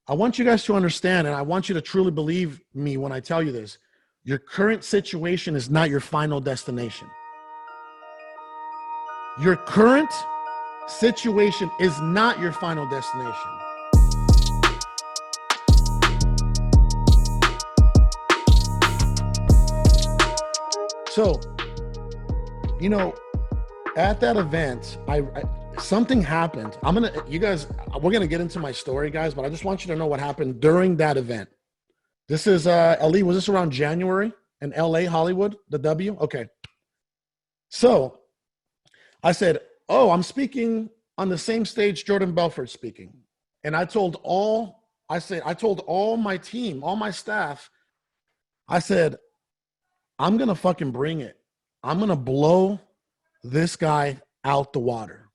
I want you guys to understand, and I want you to truly believe me when I tell you this. Your current situation is not your final destination. Your current situation is not your final destination. So, you know, at that event, something happened. We're gonna get into my story, guys, but I just want you to know what happened during that event. This is Ali, was this around January in LA, Hollywood, the W? Okay. So I said, oh, I'm speaking on the same stage Jordan Belfort's speaking. And I told all my team, all my staff, I said, I'm gonna fucking bring it. I'm gonna blow this guy out the water.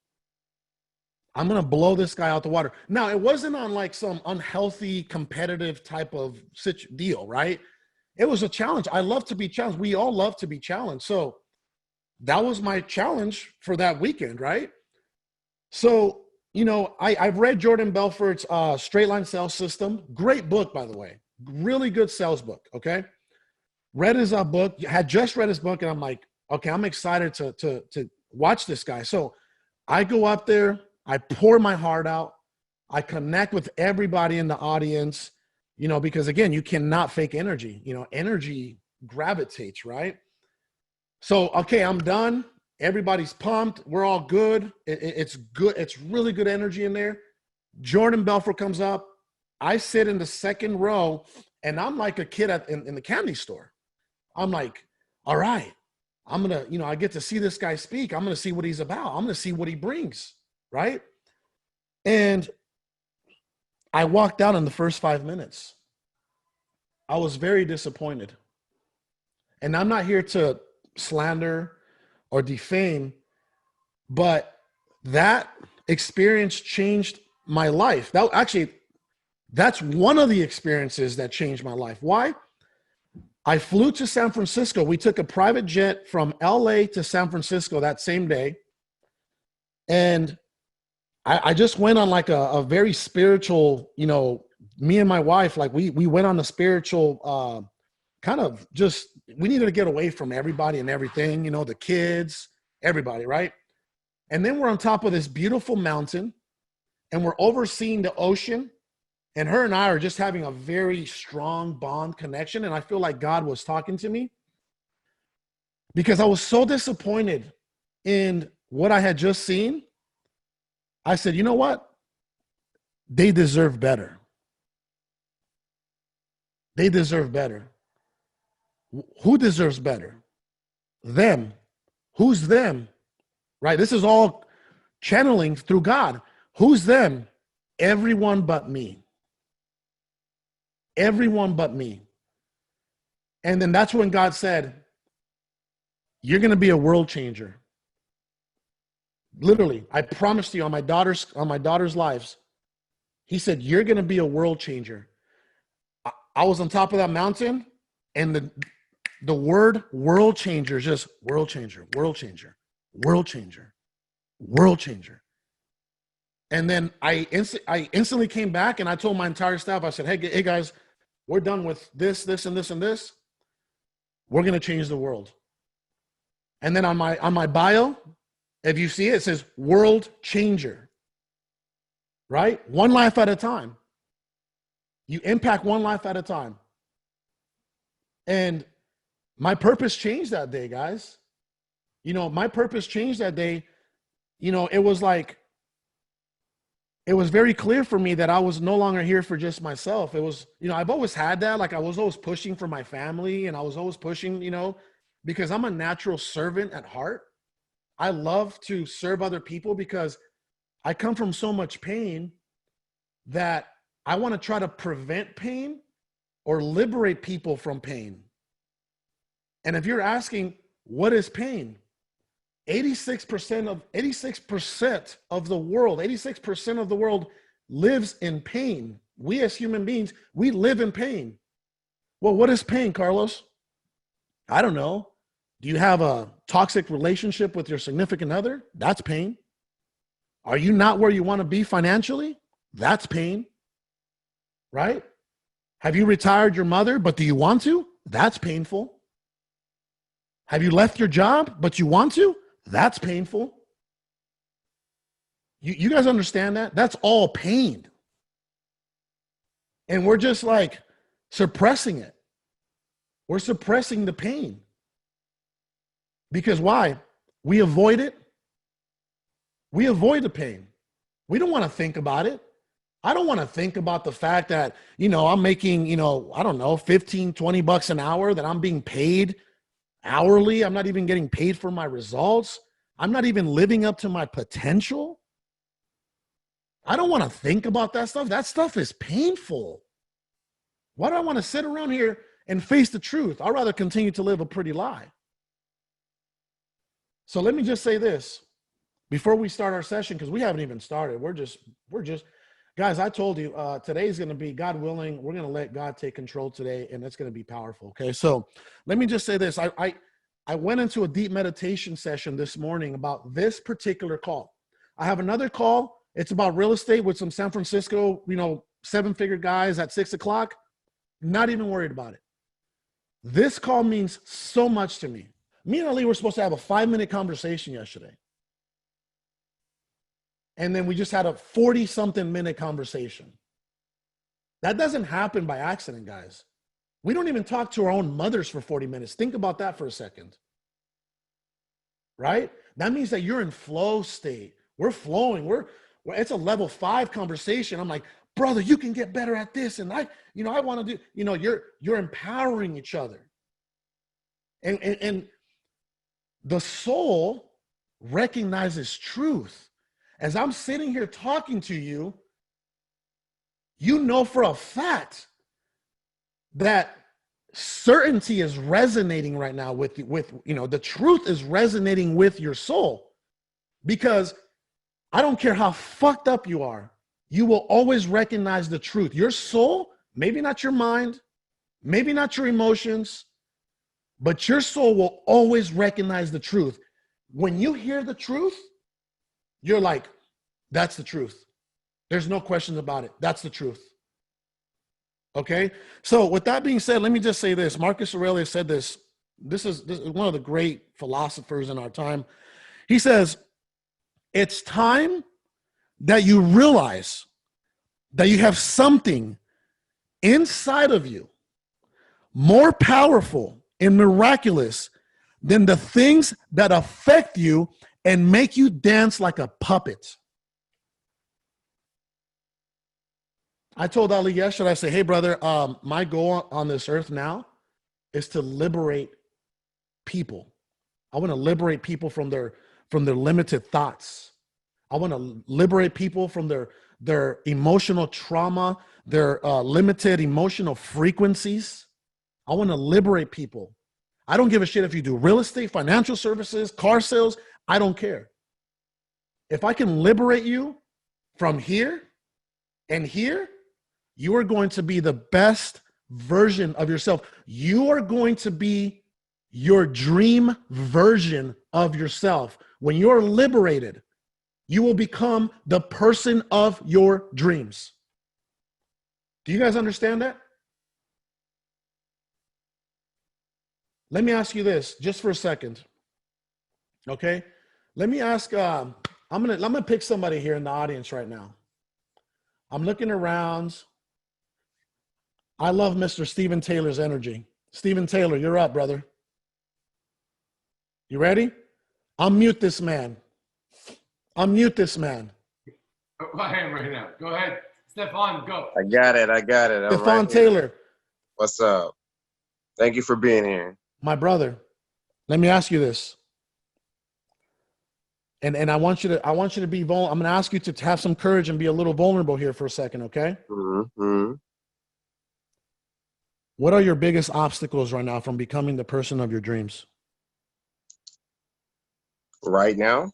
I'm going to blow this guy out the water. Now, it wasn't on like some unhealthy, competitive type of deal, right? It was a challenge. I love to be challenged. We all love to be challenged. So that was my challenge for that weekend, right? So, you know, I've read Jordan Belfort's Straight Line Sales System. Great book, by the way. Really good sales book, okay? Read his book, had just read his book, and I'm like, okay, I'm excited to watch this guy. So I go up there. I pour my heart out. I connect with everybody in the audience, you know, because again, you cannot fake energy. You know, energy gravitates, right? So, okay, I'm done. Everybody's pumped. We're all good. It's good. It's really good energy in there. Jordan Belfort comes up. I sit in the second row, and I'm like a kid in the candy store. I'm like, all right, I'm going to, you know, I get to see this guy speak. I'm going to see what he's about. I'm going to see what he brings. Right? And I walked out in the first 5 minutes. I was very disappointed. And I'm not here to slander or defame, but that experience changed my life. That's one of the experiences that changed my life. Why? I flew to San Francisco. We took a private jet from LA to San Francisco that same day. And I just went on like a very spiritual, you know, me and my wife, like we went on a spiritual kind of just, we needed to get away from everybody and everything, you know, the kids, everybody, right? And then we're on top of this beautiful mountain and we're overseeing the ocean, and her and I are just having a very strong bond connection. And I feel like God was talking to me because I was so disappointed in what I had just seen. I said, you know what? They deserve better. They deserve better. Who deserves better? Them. Who's them? Right? This is all channeling through God. Who's them? Everyone but me. Everyone but me. And then that's when God said, you're going to be a world changer. Literally, I promised you on my daughter's lives. He said, you're going to be a world changer. I was on top of that mountain, and the word world changer is just world changer, world changer, world changer, world changer. And then I instantly came back and I told my entire staff, I said, hey guys, we're done with this, and this, and this. We're going to change the world. And then on my bio, if you see it, it says world changer, right? One life at a time. You impact one life at a time. And my purpose changed that day, guys. You know, my purpose changed that day. You know, it was very clear for me that I was no longer here for just myself. It was, you know, I've always had that. Like I was always pushing for my family, and I was always pushing, you know, because I'm a natural servant at heart. I love to serve other people because I come from so much pain that I want to try to prevent pain or liberate people from pain. And if you're asking, what is pain? 86% of the world lives in pain. We as human beings, we live in pain. Well, what is pain, Carlos? I don't know. Do you have a toxic relationship with your significant other? That's pain. Are you not where you want to be financially? That's pain. right? Have you retired your mother, but do you want to? That's painful. Have you left your job, but you want to? That's painful. You guys understand that? That's all pain. And we're just like suppressing it. We're suppressing the pain. Because why? We avoid it. We avoid the pain. We don't want to think about it. I don't want to think about the fact that, I'm making, I don't know, 15, 20 bucks an hour, that I'm being paid hourly. I'm not even getting paid for my results. I'm not even living up to my potential. I don't want to think about that stuff. That stuff is painful. Why do I want to sit around here and face the truth? I'd rather continue to live a pretty lie. So let me just say this before we start our session, because we haven't even started. We're just, guys, I told you today's going to be, God willing, we're going to let God take control today, and it's going to be powerful. Okay. So let me just say this. I went into a deep meditation session this morning about this particular call. I have another call. It's about real estate with some San Francisco, 7-figure guys at 6 o'clock. Not even worried about it. This call means so much to me. Me and Ali were supposed to have a 5-minute conversation yesterday. And then we just had a 40-something minute conversation. That doesn't happen by accident, guys. We don't even talk to our own mothers for 40 minutes. Think about that for a second. Right? That means that you're in flow state. We're flowing. It's a level 5 conversation. I'm like, brother, you can get better at this. And I want to do, you're empowering each other. And the soul recognizes truth. As I'm sitting here talking to you, for a fact that certainty is resonating right now with the truth is resonating with your soul, because I don't care how fucked up you are, you will always recognize the truth. Your soul, maybe not your mind, maybe not your emotions, but your soul will always recognize the truth. When you hear the truth, you're like, that's the truth. There's no questions about it. That's the truth. Okay. So with that being said, let me just say this. Marcus Aurelius said this. This is one of the great philosophers in our time. He says, it's time that you realize that you have something inside of you more powerful and miraculous than the things that affect you and make you dance like a puppet. I told Ali yesterday, I said, hey, brother, my goal on this earth now is to liberate people. I want to liberate people from their limited thoughts. I want to liberate people from their emotional trauma, their limited emotional frequencies. I want to liberate people. I don't give a shit if you do real estate, financial services, car sales. I don't care. If I can liberate you from here and here, you are going to be the best version of yourself. You are going to be your dream version of yourself. When you're liberated, you will become the person of your dreams. Do you guys understand that? Let me ask you this just for a second. Okay? Let me ask, I'm gonna pick somebody here in the audience right now. I'm looking around. I love Mr. Stephen Taylor's energy. Stephen Taylor, you're up, brother. You ready? Unmute this man. Unmute this man. I am right now. Go ahead. Stefan, go. I got it. Stefan right Taylor. What's up? Thank you for being here. My brother, let me ask you this. And I want you to be vulnerable. I'm going to ask you to have some courage and be a little vulnerable here for a second, okay? Mm-hmm. What are your biggest obstacles right now from becoming the person of your dreams? Right now?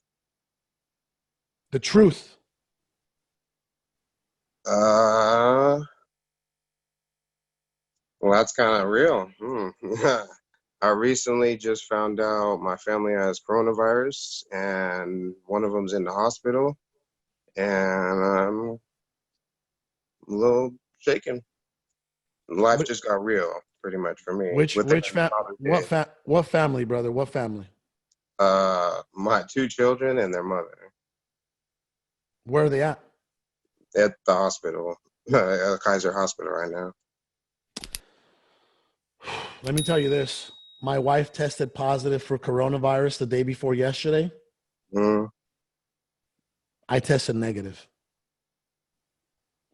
The truth. Well, that's kind of real. I recently just found out my family has coronavirus, and one of them's in the hospital, and I'm a little shaken. Life Wh- just got real, pretty much for me. Which Within which modern what day. what family, brother? What family? My two children and their mother Where are they at? at the hospital, at Kaiser Hospital right now. Let me tell you this. My wife tested positive for coronavirus the day before yesterday. Mm, I tested negative.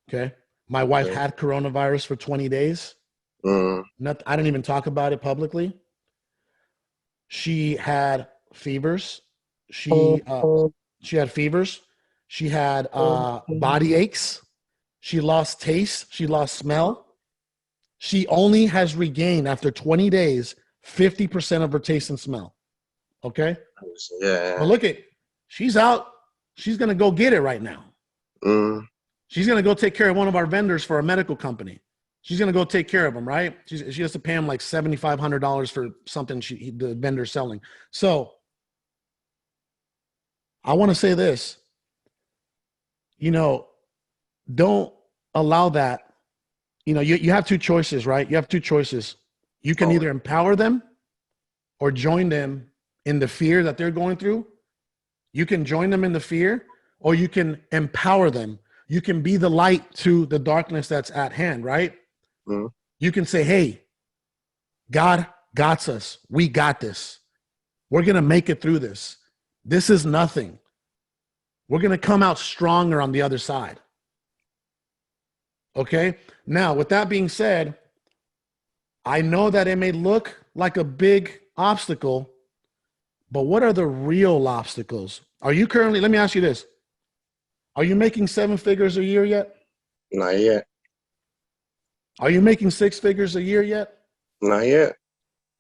Okay. My wife okay. had coronavirus for 20 days. Mm, I didn't even talk about it publicly. She had fevers. She had fevers. She had body aches. She lost taste. She lost smell. She only has regained after 20 days 50% of her taste and smell. Okay. But yeah. look at, she's out. She's going to go get it right now. Mm, She's going to go take care of one of our vendors for a medical company. She's going to go take care of him, right? She has to pay him like $7,500 for something the vendor's selling. So I want to say this, don't allow that. You have two choices, right? You have two choices. You can always. either empower them or join them in the fear that they're going through. You can join them in the fear, or you can empower them. You can be the light to the darkness that's at hand, right? Mm, You can say, hey, God got us. We got this. We're going to make it through this. This is nothing. We're going to come out stronger on the other side. Okay? Now, with that being said, I know that it may look like a big obstacle, but what are the real obstacles? Are you currently, let me ask you this. Are you making 7 figures a year yet? not yet. Are you making 6 figures a year yet? Not yet.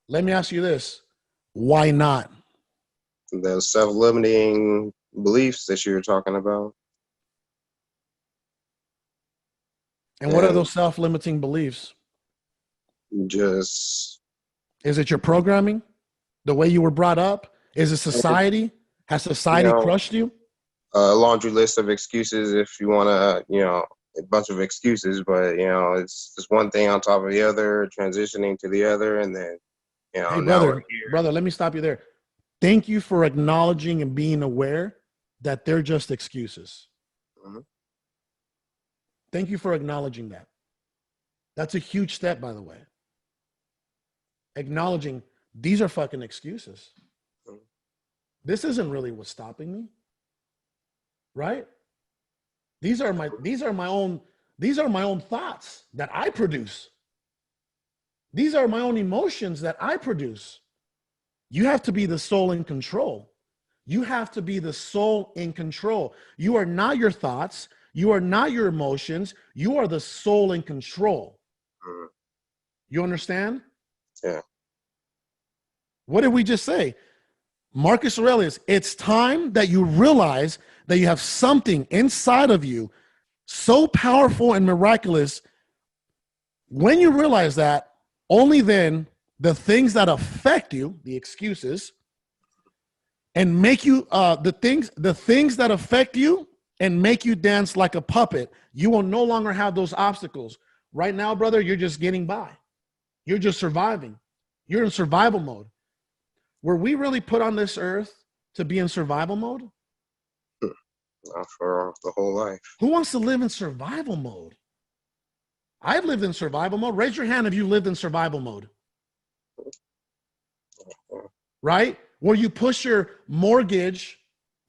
Let me ask you this. Why not? The self-limiting beliefs that you were talking about. And what are And those self-limiting beliefs? just, Is it your programming? The way you were brought up? Is it society? Has you society know, crushed you? a laundry list of excuses if you want to, a bunch of excuses, but, it's just one thing on top of the other, transitioning to the other, and then, Hey, now we're brother, let me stop you there. Thank you for acknowledging and being aware that they're just excuses. here. Mhm. Thank you for acknowledging that. That's a huge step, by the way. Acknowledging these are fucking excuses. Mhm. This isn't really what's stopping me, right? These are my own thoughts that I produce. These are my own emotions that I produce. You have to be the soul in control. You have to be the soul in control. You are not your thoughts. You are not your emotions. You are the soul in control. Mhm. You understand? Yeah. What did we just say? Marcus Aurelius, it's time that you realize that you have something inside of you so powerful and miraculous. When you realize that, only then the things that affect you, the excuses, and make you the things that affect you and make you dance like a puppet, you will no longer have those obstacles. Right now, brother, you're just getting by. You're just surviving. You're in survival mode. Were we really put on this earth to be in survival mode? Not for the whole life. Who wants to live in survival mode? I've lived in survival mode. Raise your hand if you lived in survival mode. Right? Where you push your mortgage,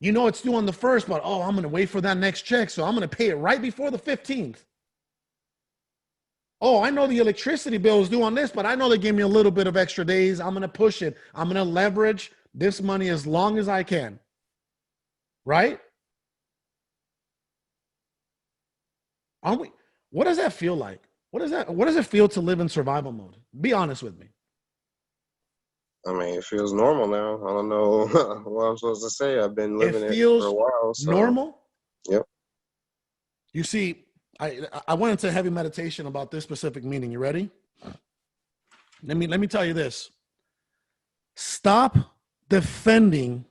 it's due on the 1st, but I'm going to wait for that next check, so I'm going to pay it right before the 15th. Oh, I know the electricity bill is due on this, but I know they gave me a little bit of extra days. I'm going to push it. I'm going to leverage this money as long as I can. Right? Aren't we? What does that feel like? What does it feel to live in survival mode? Be honest with me. I mean, it feels normal now. I don't know what I'm supposed to say. I've been It living it for a feels while, so normal. yep. You see, I went into heavy meditation about this specific meaning. You ready? Let me tell you this. Stop defending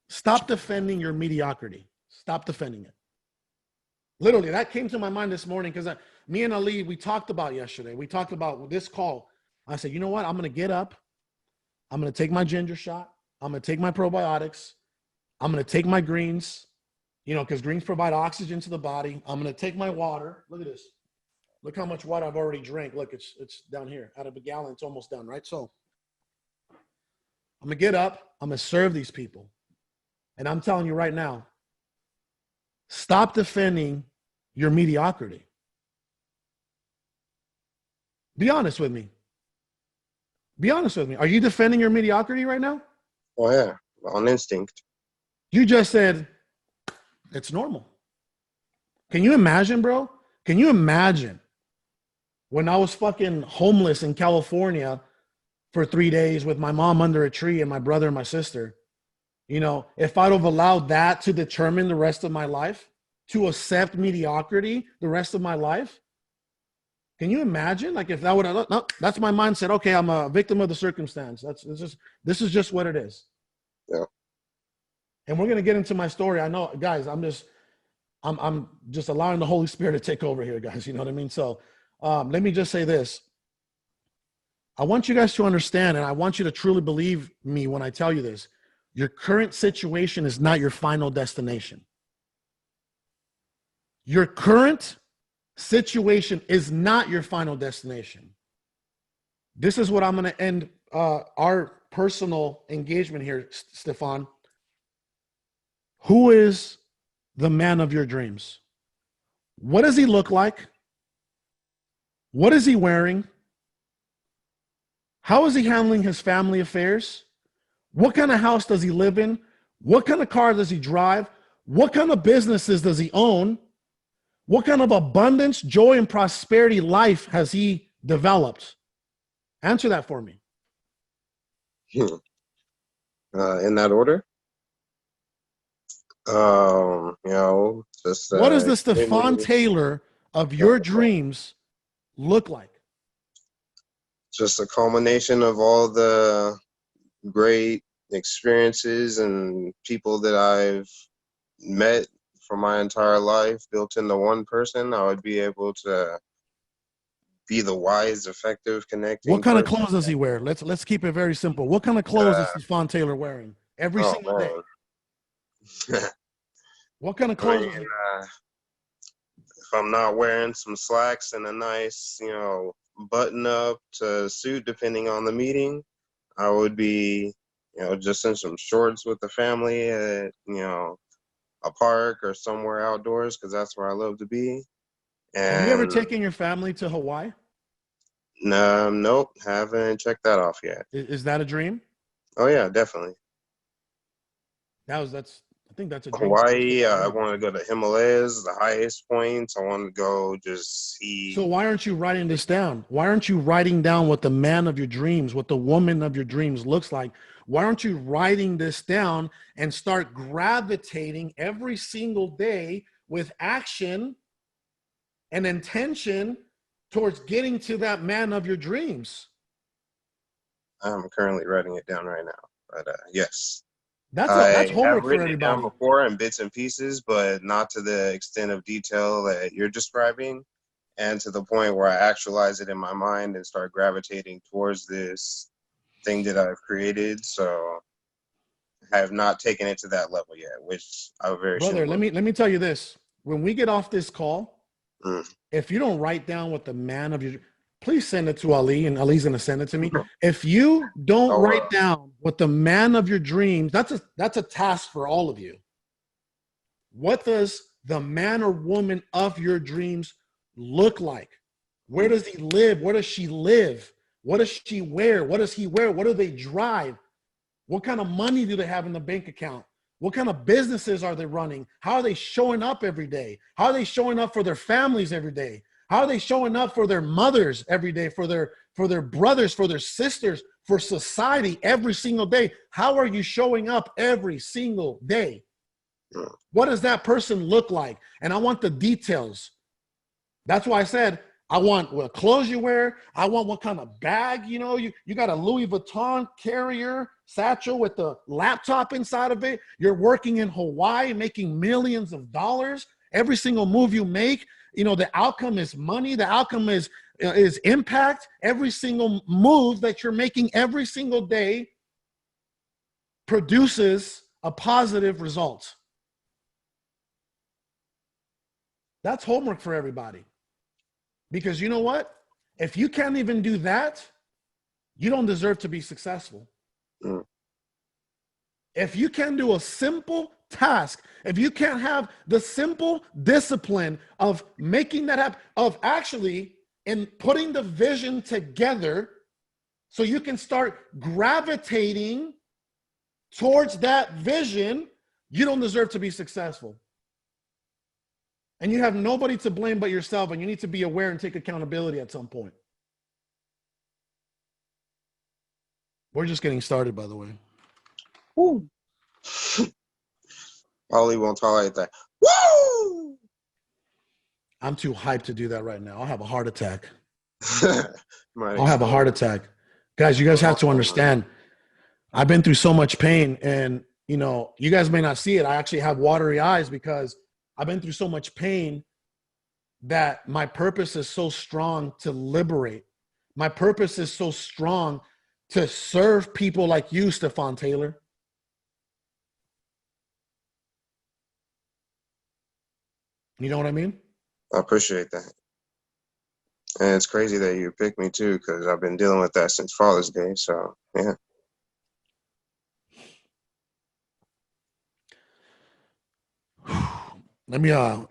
your mediocrity. Stop defending it. Literally, that came to my mind this morning because me and Ali, we talked about yesterday. We talked about this call. I said, you know what? I'm going to get up. I'm going to take my ginger shot. I'm going to take my probiotics. I'm going to take my greens, you know, because greens provide oxygen to the body. I'm going to take my water. Look at this. Look how much water I've already drank. Look, it's down here. Out of a gallon, it's almost done, right? So I'm going to get up. I'm going to serve these people. And I'm telling you right now, stop defending your mediocrity. Be honest with me. Be honest with me. Are you defending your mediocrity right now? Oh yeah, on instinct. You just said it's normal. Can you imagine, bro? Can you imagine when I was fucking homeless in California for 3 days with my mom under a tree and my brother and my sister? You know, if I'd have allowed that to determine the rest of my life, to accept mediocrity the rest of my life, can you imagine? Like if that would have, no, that's my mindset. Okay, I'm a victim of the circumstance. This is just what it is. Yeah. And we're gonna get into my story. I know, guys. I'm just allowing the Holy Spirit to take over here, guys. You know what I mean? So, let me just say this. I want you guys to understand, and I want you to truly believe me when I tell you this. Your current situation is not your final destination. Your current situation is not your final destination. This is what I'm going to end our personal engagement here, Stefan. Who is the man of your dreams? What does he look like? What is he wearing? How is he handling his family affairs? What kind of house does he live in? What kind of car does he drive? What kind of businesses does he own? What kind of abundance, joy, and prosperity life has he developed? Answer that for me. In that order? You know, just what does the Stefan Taylor of your dreams look like? Just a culmination of all the great experiences and people that I've met for my entire life built into one person. I would be able to be the wise, effective, connecting. What kind of clothes does he wear? Let's keep it very simple. What kind of clothes is Stefan Taylor wearing every single day? What kind of clothes? If I'm not wearing some slacks and a nice, you know, button up to suit, depending on the meeting, I would be, you know, just in some shorts with the family at, you know, a park or somewhere outdoors, because that's where I love to be. And have you ever taken your family to Hawaii? No, nope, haven't checked that off yet. Is that a dream? Oh yeah, definitely. I think that's a dream. Hawaii. I want to go to Himalayas, the highest points. I want to go just see. So why aren't you writing this down? Why aren't you writing down what the man of your dreams, what the woman of your dreams looks like? Why aren't you writing this down and start gravitating every single day with action and intention towards getting to that man of your dreams? I'm currently writing it down right now, but yes. That's homework for everybody. It down before in bits and pieces, but not to the extent of detail that you're describing, and to the point where I actualize it in my mind and start gravitating towards this thing that I've created. So I have not taken it to that level yet, which I very brother. Let me tell you this: when we get off this call, if you don't write down what the man of your, please send it to Ali, and Ali's going to send it to me. If you don't write down what the man of your dreams, that's a task for all of you. What does the man or woman of your dreams look like? Where does he live? Where does she live? What does she wear? What does he wear? What do they drive? What kind of money do they have in the bank account? What kind of businesses are they running? How are they showing up every day? How are they showing up for their families every day? How are they showing up for their mothers every day, for their brothers, for their sisters, for society every single day? How are you showing up every single day? What does that person look like? And I want the details. That's why I said, I want what clothes you wear. I want what kind of bag, you know, you got a Louis Vuitton carrier satchel with the laptop inside of it. You're working in Hawaii, making millions of dollars. Every single move you make, you know, the outcome is money. The outcome is impact. Every single move that you're making every single day produces a positive result. That's homework for everybody. Because you know what? If you can't even do that, you don't deserve to be successful. Mm. If you can do a simple task, if you can't have the simple discipline of making that happen, of actually in putting the vision together so you can start gravitating towards that vision, you don't deserve to be successful. And you have nobody to blame but yourself, and you need to be aware and take accountability at some point. We're just getting started, by the way. Woo. Probably won't tolerate that. Woo! I'm too hyped to do that right now. I'll have a heart attack. Might I'll have a heart attack. Guys, you guys have to understand, I've been through so much pain, and you know, you guys may not see it. I actually have watery eyes because I've been through so much pain that my purpose is so strong to liberate. My purpose is so strong to serve people like you, Stephon Taylor. You know what I mean? I appreciate that. And it's crazy that you picked me too, because I've been dealing with that since Father's Day. So yeah.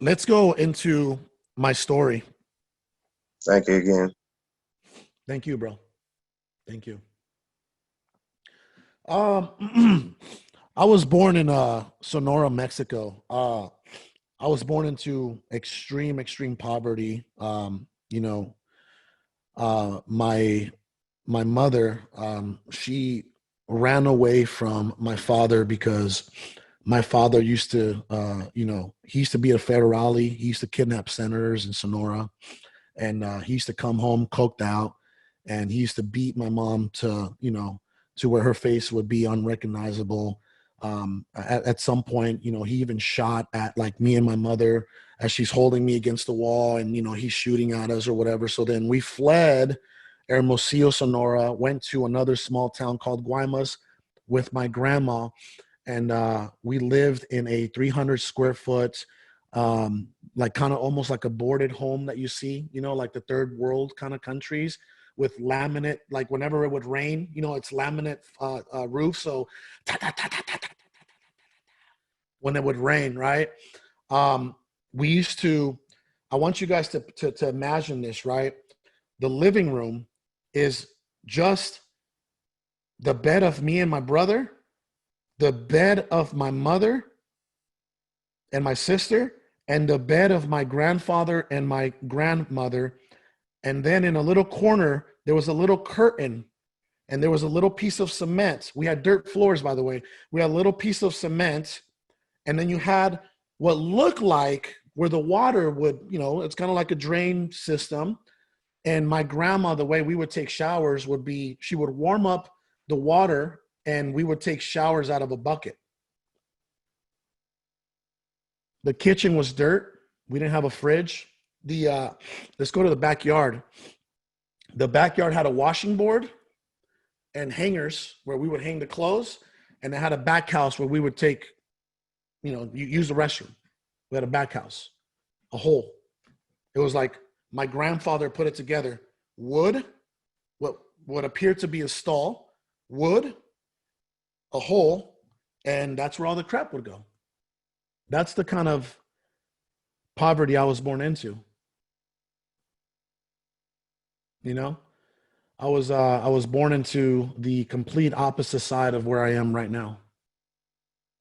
Let's go into my story. Thank you again. Thank you, bro. Thank you. I was born in Sonora, Mexico. I was born into extreme poverty. You know, my mother, she ran away from my father because my father used to, you know, he used to be a federale. He used to kidnap senators in Sonora, and he used to come home coked out, and he used to beat my mom to, you know, to where her face would be unrecognizable. At some point, you know, he even shot at like me and my mother as she's holding me against the wall, and, you know, he's shooting at us or whatever. So then we fled Hermosillo, Sonora, went to another small town called Guaymas with my grandma. And we lived in a 300 square foot, like kind of almost like a boarded home that you see, you know, like the third world kind of countries, with laminate, like whenever it would rain, you know, it's laminate roof. So when it would rain, right? We used to, I want you guys to imagine this, right? The living room is just the bed of me and my brother, the bed of my mother and my sister, and the bed of my grandfather and my grandmother. And then in a little corner, there was a little curtain, and there was a little piece of cement. We had dirt floors, by the way. We had a little piece of cement, and then you had what looked like where the water would, you know, it's kind of like a drain system. And my grandma, the way we would take showers would be, she would warm up the water, and we would take showers out of a bucket. The kitchen was dirt. We didn't have a fridge. Let's go to the backyard. The backyard had a washing board and hangers where we would hang the clothes, and it had a back house where we would take, you know, use the restroom. We had a back house, a hole. It was like my grandfather put it together. Wood, what appeared to be a stall, wood, a hole, and that's where all the crap would go. That's the kind of poverty I was born into. You know, I was born into the complete opposite side of where I am right now.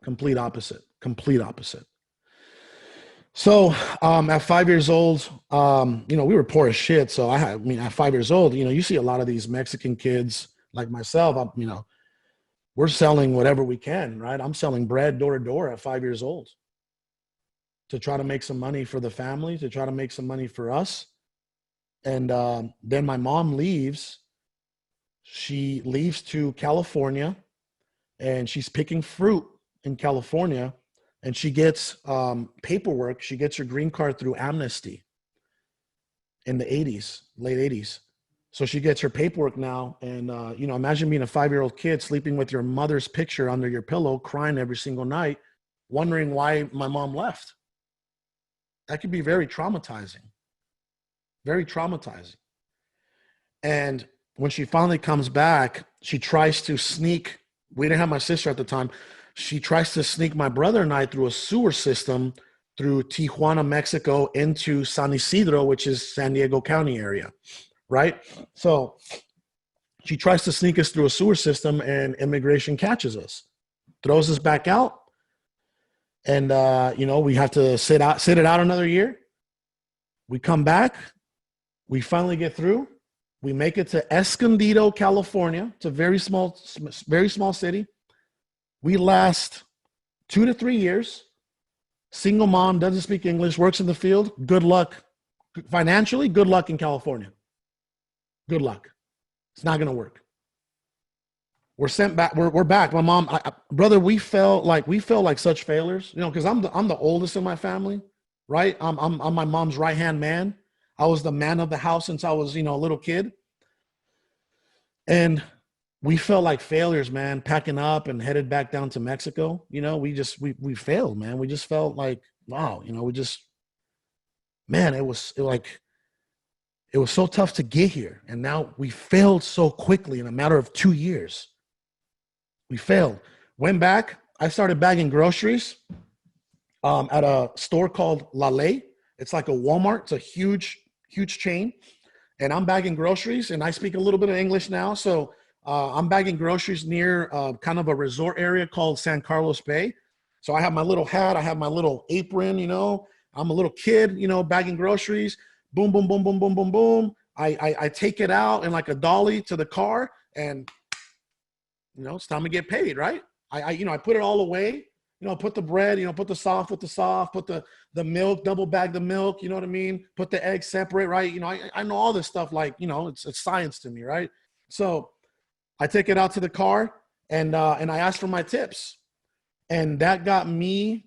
Complete opposite. So at 5 years old, you know, we were poor as shit. So I mean, at 5 years old, you know, you see a lot of these Mexican kids like myself, you know, we're selling whatever we can, right? I'm selling bread door to door at 5 years old to try to make some money for the family, to try to make some money for us. And then my mom leaves. She leaves to California, and she's picking fruit in California and she gets paperwork. She gets her green card through Amnesty in the 80s, late 80s. So she gets her paperwork now. And, imagine being a 5-year-old kid sleeping with your mother's picture under your pillow, crying every single night, wondering why my mom left. That could be very traumatizing. Very traumatizing. And when she finally comes back, she tries to sneak. We didn't have my sister at the time. She tries to sneak my brother and I through a sewer system through Tijuana, Mexico, into San Isidro, which is San Diego County area, right? So she tries to sneak us through a sewer system, and immigration catches us, throws us back out. And, we have to sit it out another year. We come back. We finally get through. We make it to Escondido, California. It's a very small city. We last 2 to 3 years. Single mom, doesn't speak English, works in the field. Good luck. Financially, good luck in California. Good luck. It's not going to work. We're sent back. We're back. My mom, brother, we felt like such failures, because I'm the oldest in my family, right? I'm my mom's right-hand man. I was the man of the house since I was, a little kid. And we felt like failures, man, packing up and headed back down to Mexico. We failed, man. We just felt like, wow, it was so tough to get here. And now we failed so quickly in a matter of 2 years. We failed. Went back. I started bagging groceries at a store called La Ley. It's like a Walmart. It's a huge chain. And I'm bagging groceries, and I speak a little bit of English now. So I'm bagging groceries near kind of a resort area called San Carlos Bay. So I have my little hat. I have my little apron, I'm a little kid, bagging groceries. Boom, boom, boom, boom, boom, boom, boom. I take it out in like a dolly to the car, and it's time to get paid, right? I put it all away, put the bread, put the soft with the soft, put the milk, double bag the milk, you know what I mean? Put the eggs separate, right? I know all this stuff, like, it's science to me, right? So I take it out to the car, and I asked for my tips, and that got me,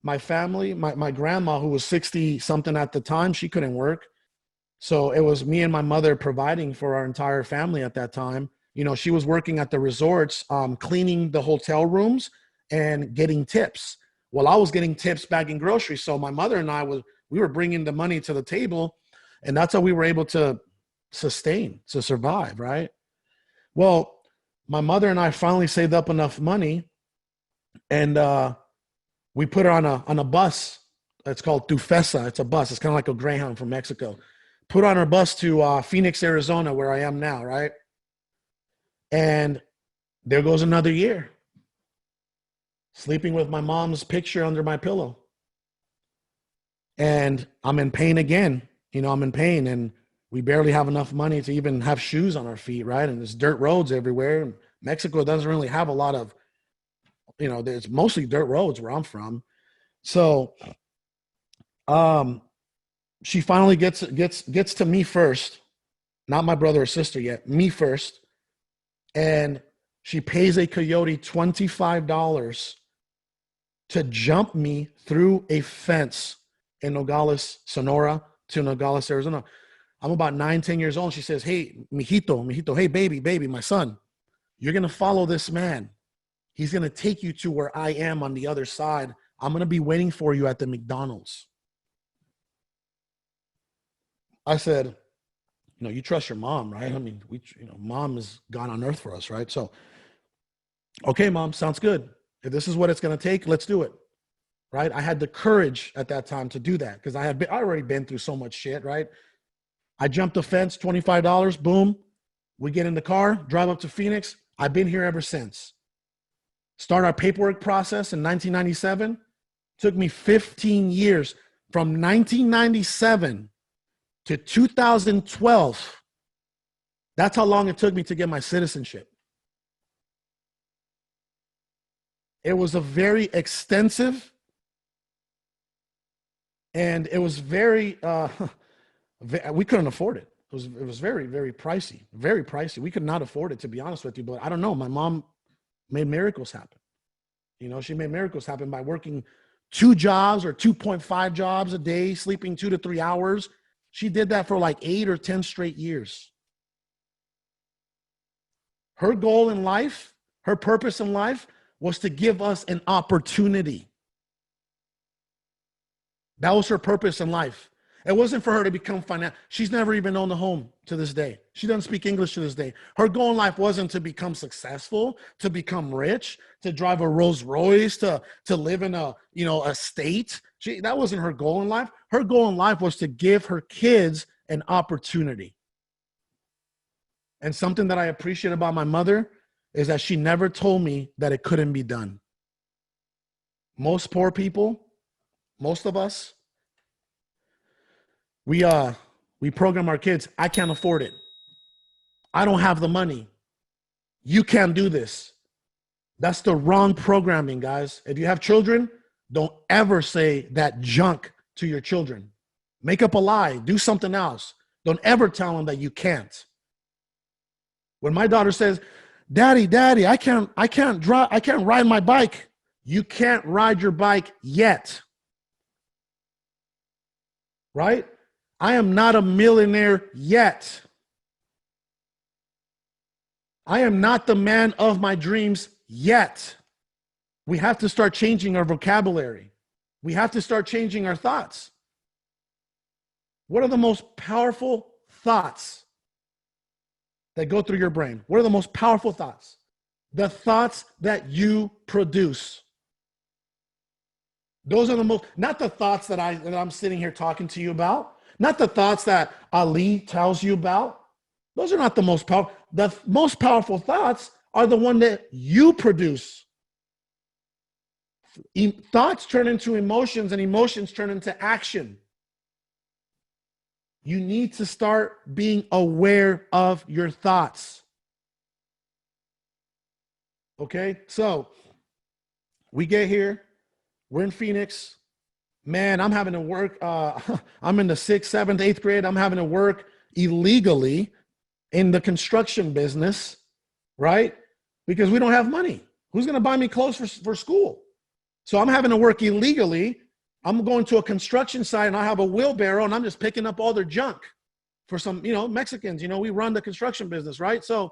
my family, my grandma, who was 60 something at the time, she couldn't work. So it was me and my mother providing for our entire family at that time. She was working at the resorts, cleaning the hotel rooms and getting tips. Well, I was getting tips bagging groceries. So my mother and I we were bringing the money to the table, and that's how we were able to survive, right? Well, my mother and I finally saved up enough money, and we put her on a bus. It's called Tufesa. It's a bus. It's kind of like a Greyhound from Mexico. Put on our bus to Phoenix, Arizona, where I am now, right? And there goes another year. Sleeping with my mom's picture under my pillow. And I'm in pain again. I'm in pain, and we barely have enough money to even have shoes on our feet, right? And there's dirt roads everywhere. Mexico doesn't really have a lot of, there's mostly dirt roads where I'm from. So she finally gets to me first, not my brother or sister yet, me first. And she pays a coyote $25 to jump me through a fence in Nogales, Sonora, to Nogales, Arizona. I'm about 9-10 years old. She says, "Hey, mijito, hey, baby, my son, you're going to follow this man. He's going to take you to where I am on the other side. I'm going to be waiting for you at the McDonald's." I said, you trust your mom, right? I mean, mom is God on earth for us, right? So, okay, mom, sounds good. If this is what it's going to take, let's do it, right? I had the courage at that time to do that because I already been through so much shit, right? I jumped the fence, $25, boom. We get in the car, drive up to Phoenix. I've been here ever since. Start our paperwork process in 1997. Took me 15 years from 1997 to 2012. That's how long it took me to get my citizenship. It was a very extensive, and it was very, we couldn't afford it. It was very, very pricey, very pricey. We could not afford it, to be honest with you, but I don't know. My mom made miracles happen. She made miracles happen by working 2 jobs or 2.5 jobs a day, sleeping 2 to 3 hours. She did that for like 8 or 10 straight years. Her goal in life, her purpose in life was to give us an opportunity. That was her purpose in life. It wasn't for her to become financial. She's never even owned a home to this day. She doesn't speak English to this day. Her goal in life wasn't to become successful, to become rich, to drive a Rolls Royce, to live in a estate. That wasn't her goal in life. Her goal in life was to give her kids an opportunity. And something that I appreciate about my mother is that she never told me that it couldn't be done. Most poor people, most of us, we program our kids. I can't afford it. I don't have the money. You can't do this. That's the wrong programming, guys. If you have children, don't ever say that junk to your children. Make up a lie. Do something else. Don't ever tell them that you can't. When my daughter says, Daddy, I can't ride my bike. You can't ride your bike yet. Right? I am not a millionaire yet. I am not the man of my dreams yet. We have to start changing our vocabulary. We have to start changing our thoughts. What are the most powerful thoughts that go through your brain? What are the most powerful thoughts? The thoughts that you produce. Those are the most, not the thoughts that I'm sitting here talking to you about, not the thoughts that Ali tells you about. Those are not the most powerful. The most powerful thoughts are the one that you produce. Thoughts turn into emotions, and emotions turn into action. You need to start being aware of your thoughts. Okay, so we get here. We're in Phoenix. Man, I'm having to work. I'm in the 6th, 7th, 8th grade. I'm having to work illegally in the construction business, right? Because we don't have money. Who's going to buy me clothes for school? So I'm having to work illegally. I'm going to a construction site and I have a wheelbarrow and I'm just picking up all their junk for some, Mexicans, we run the construction business, right? So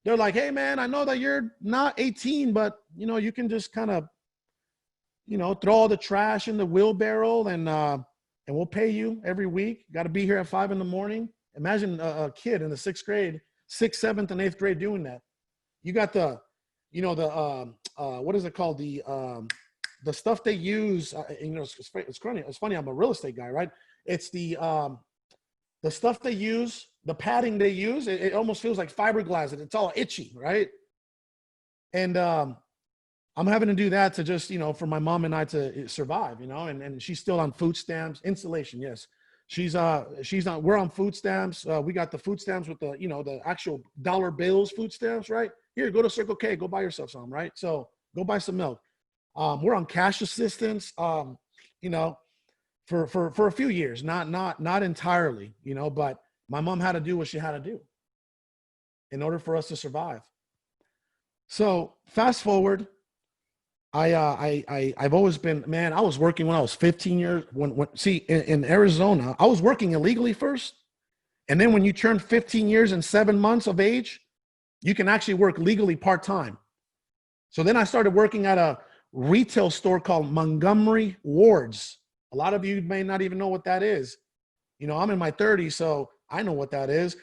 they're like, hey man, I know that you're not 18, but you can just kind of, throw all the trash in the wheelbarrow and we'll pay you every week. You got to be here at 5 a.m. Imagine a kid in the 6th grade, 6th, 7th, and 8th grade doing that. You got the, what is it called? The stuff they use, it's funny. I'm a real estate guy, right? It's the stuff they use, the padding they use. It almost feels like fiberglass. It's all itchy, right? And I'm having to do that to just, for my mom and I to survive, and she's still on food stamps, insulation. Yes. We're on food stamps. We got the food stamps with the, the actual dollar bills, food stamps, right? Here, go to Circle K, go buy yourself some, right? So go buy some milk. We're on cash assistance, for a few years, not entirely, but my mom had to do what she had to do in order for us to survive. So fast forward, I've always been, man, I was working when I was 15 years, in Arizona, I was working illegally first. And then when you turn 15 years and 7 months of age, you can actually work legally part-time. So then I started working at a retail store called Montgomery Ward's. A lot of you may not even know what that is. I'm in my 30s, so I know what that is.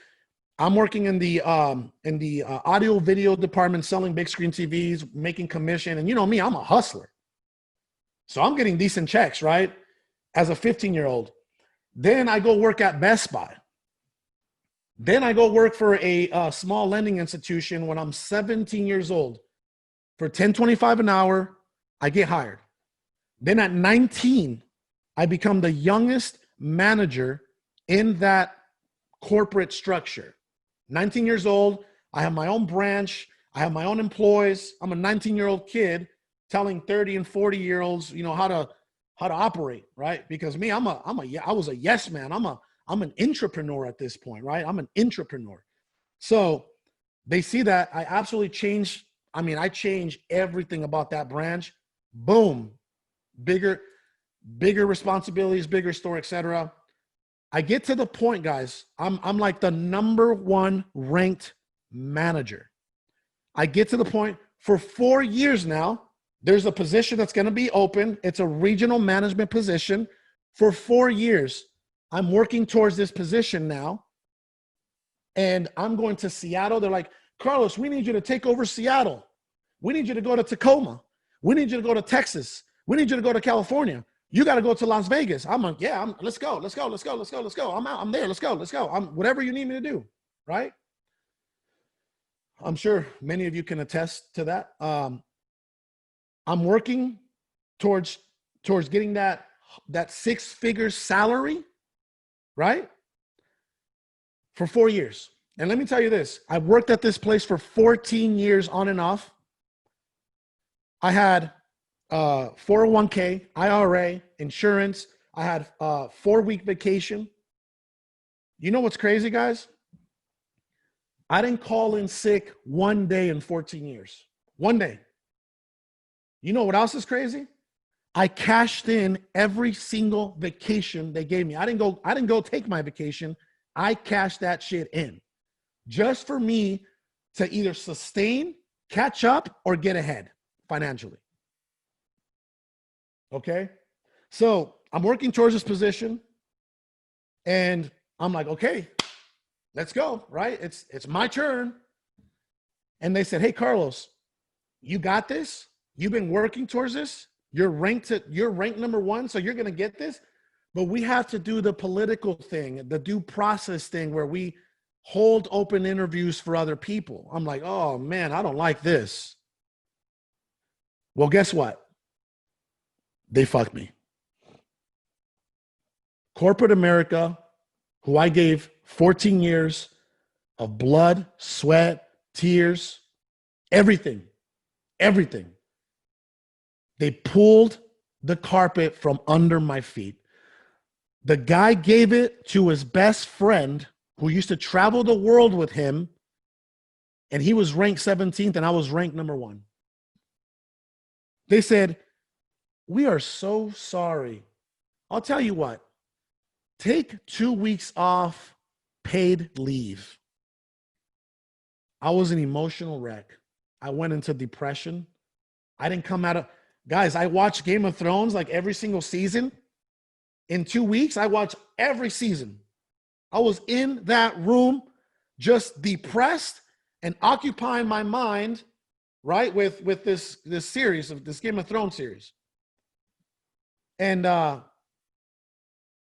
I'm working in the audio video department, selling big screen TVs, making commission. And me, I'm a hustler. So I'm getting decent checks, right? As a 15-year-old. Then I go work at Best Buy. Then I go work for a small lending institution when I'm 17 years old. For $10.25 an hour, I get hired. Then at 19, I become the youngest manager in that corporate structure. 19 years old, I have my own branch, I have my own employees. I'm a 19-year-old kid telling 30 and 40-year-olds, how to operate, right? Because me, I was a yes man. I'm an entrepreneur at this point, right? I'm an entrepreneur. So they see that I absolutely changed. I changed everything about that branch. Boom, bigger. bigger responsibilities, bigger store, etc. I get to the point, guys, I'm like the #1 ranked manager. I get to the point for 4 years now, there's a position that's going to be open. It's a regional management position. For 4 years, I'm working towards this position now. And I'm going to Seattle. They're like, Carlos, we need you to take over Seattle. We need you to go to Tacoma. We need you to go to Texas. We need you to go to California. You got to go to Las Vegas. I'm like, yeah, let's go. Let's go. Let's go. Let's go. Let's go. I'm out. I'm there. Let's go. Let's go. Whatever you need me to do. Right. I'm sure many of you can attest to that. I'm working towards getting that 6-figure salary, right? For 4 years. And let me tell you this, I've worked at this place for 14 years on and off. I had 401k, IRA, insurance. I had 4-week vacation. You know what's crazy, guys? I didn't call in sick one day in 14 years. One day. You know what else is crazy? I cashed in every single vacation they gave me. I didn't go take my vacation. I cashed that shit in just for me to either sustain, catch up, or get ahead financially. Okay. So I'm working towards this position and I'm like, okay, let's go. Right. It's my turn. And they said, hey, Carlos, you got this. You've been working towards this. You're ranked #1. So you're going to get this. But we have to do the political thing, the due process thing where we hold open interviews for other people. I'm like, oh man, I don't like this. Well, guess what? They fucked me. Corporate America, who I gave 14 years of blood, sweat, tears, everything. They pulled the carpet from under my feet. The guy gave it to his best friend who used to travel the world with him, and he was ranked 17th and I was ranked #1. They said, we are so sorry. I'll tell you what, take 2 weeks off paid leave. I was an emotional wreck. I went into depression. I didn't come out of, guys, I watched Game of Thrones like every single season. In 2 weeks, I watched every season. I was in that room just depressed and occupying my mind, right, with this series of this Game of Thrones series. And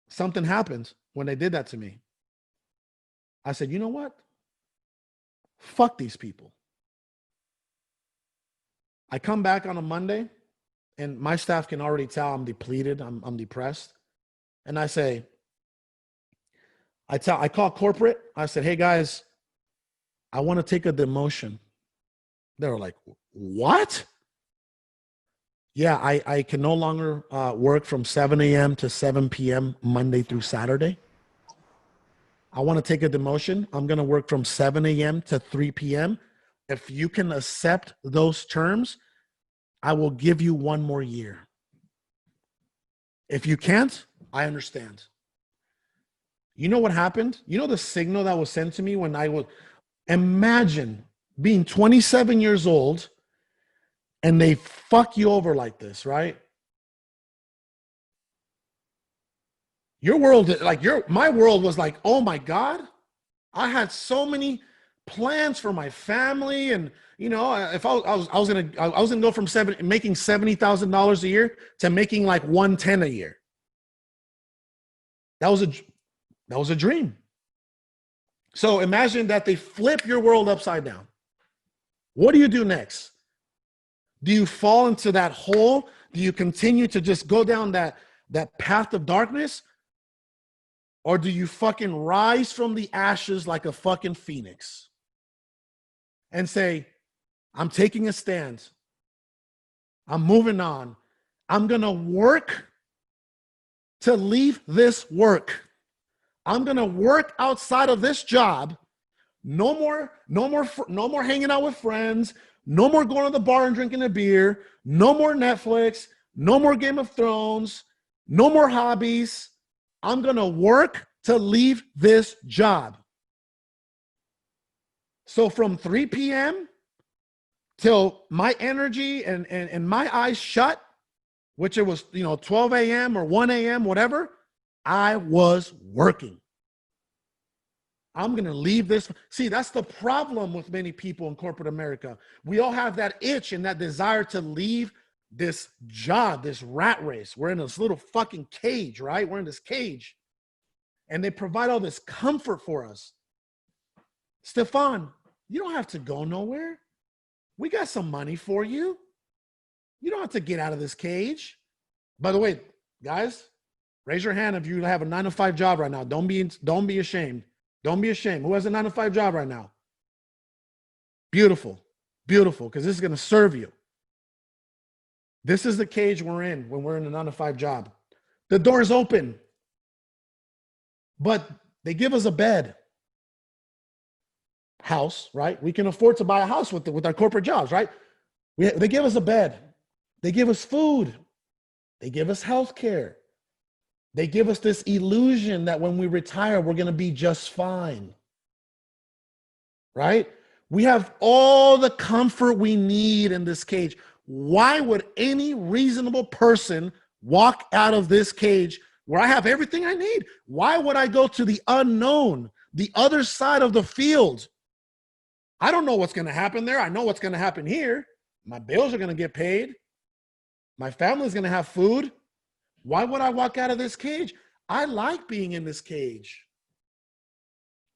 something happened when they did that to me. I said, you know what? Fuck these people. I come back on a Monday and my staff can already tell I'm depleted. I'm depressed. And I say, I call corporate. I said, hey guys, I want to take a demotion. They were like, what? Yeah, I can no longer work from 7 a.m. to 7 p.m. Monday through Saturday. I want to take a demotion. I'm going to work from 7 a.m. to 3 p.m. If you can accept those terms, I will give you 1 more year. If you can't, I understand. You know what happened? You know the signal that was sent to me when I would imagine being 27 years old and they fuck you over like this, right? Your world, like my world was like, oh my God, I had so many plans for my family. And, you know, if I was going to go from making $70,000 a year to making like 110 a year. That was a dream. So imagine that they flip your world upside down. What do you do next? Do you fall into that hole? Do you continue to just go down that path of darkness? Or do you fucking rise from the ashes like a fucking phoenix and say, I'm taking a stand. I'm moving on. I'm going to work to leave this work. I'm going to work outside of this job. No more hanging out with friends. No more going to the bar and drinking a beer. No more Netflix. No more Game of Thrones. No more hobbies. I'm going to work to leave this job. So from 3 p.m. till my energy and my eyes shut, which it was, 12 a.m. or 1 a.m., whatever, I was working. I'm going to leave this. See, that's the problem with many people in corporate America. We all have that itch and that desire to leave this job, this rat race. We're in this little fucking cage, right? We're in this cage. And they provide all this comfort for us. Stefan, you don't have to go nowhere. We got some money for you. You don't have to get out of this cage. By the way, guys, raise your hand if you have a 9-to-5 job right now. Don't be ashamed. Don't be ashamed. Who has a 9-to-5 job right now? Beautiful. Beautiful, because this is going to serve you. This is the cage we're in when we're in a 9-to-5 job. The door is open, but they give us a bed. House, right? We can afford to buy a house with our corporate jobs, right? They give us a bed. They give us food. They give us health care. They give us this illusion that when we retire, we're going to be just fine, right? We have all the comfort we need in this cage. Why would any reasonable person walk out of this cage where I have everything I need? Why would I go to the unknown, the other side of the field? I don't know what's going to happen there. I know what's going to happen here. My bills are going to get paid. My family's going to have food. Why would I walk out of this cage? I like being in this cage.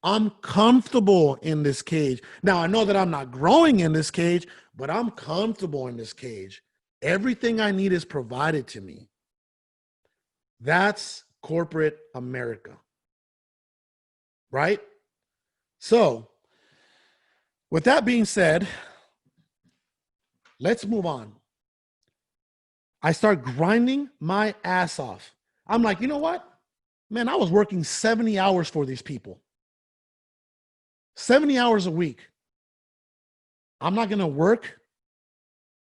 I'm comfortable in this cage. Now, I know that I'm not growing in this cage, but I'm comfortable in this cage. Everything I need is provided to me. That's corporate America, right? So, with that being said, let's move on. I start grinding my ass off. I'm like, you know what? Man, I was working 70 hours for these people. 70 hours a week. I'm not going to work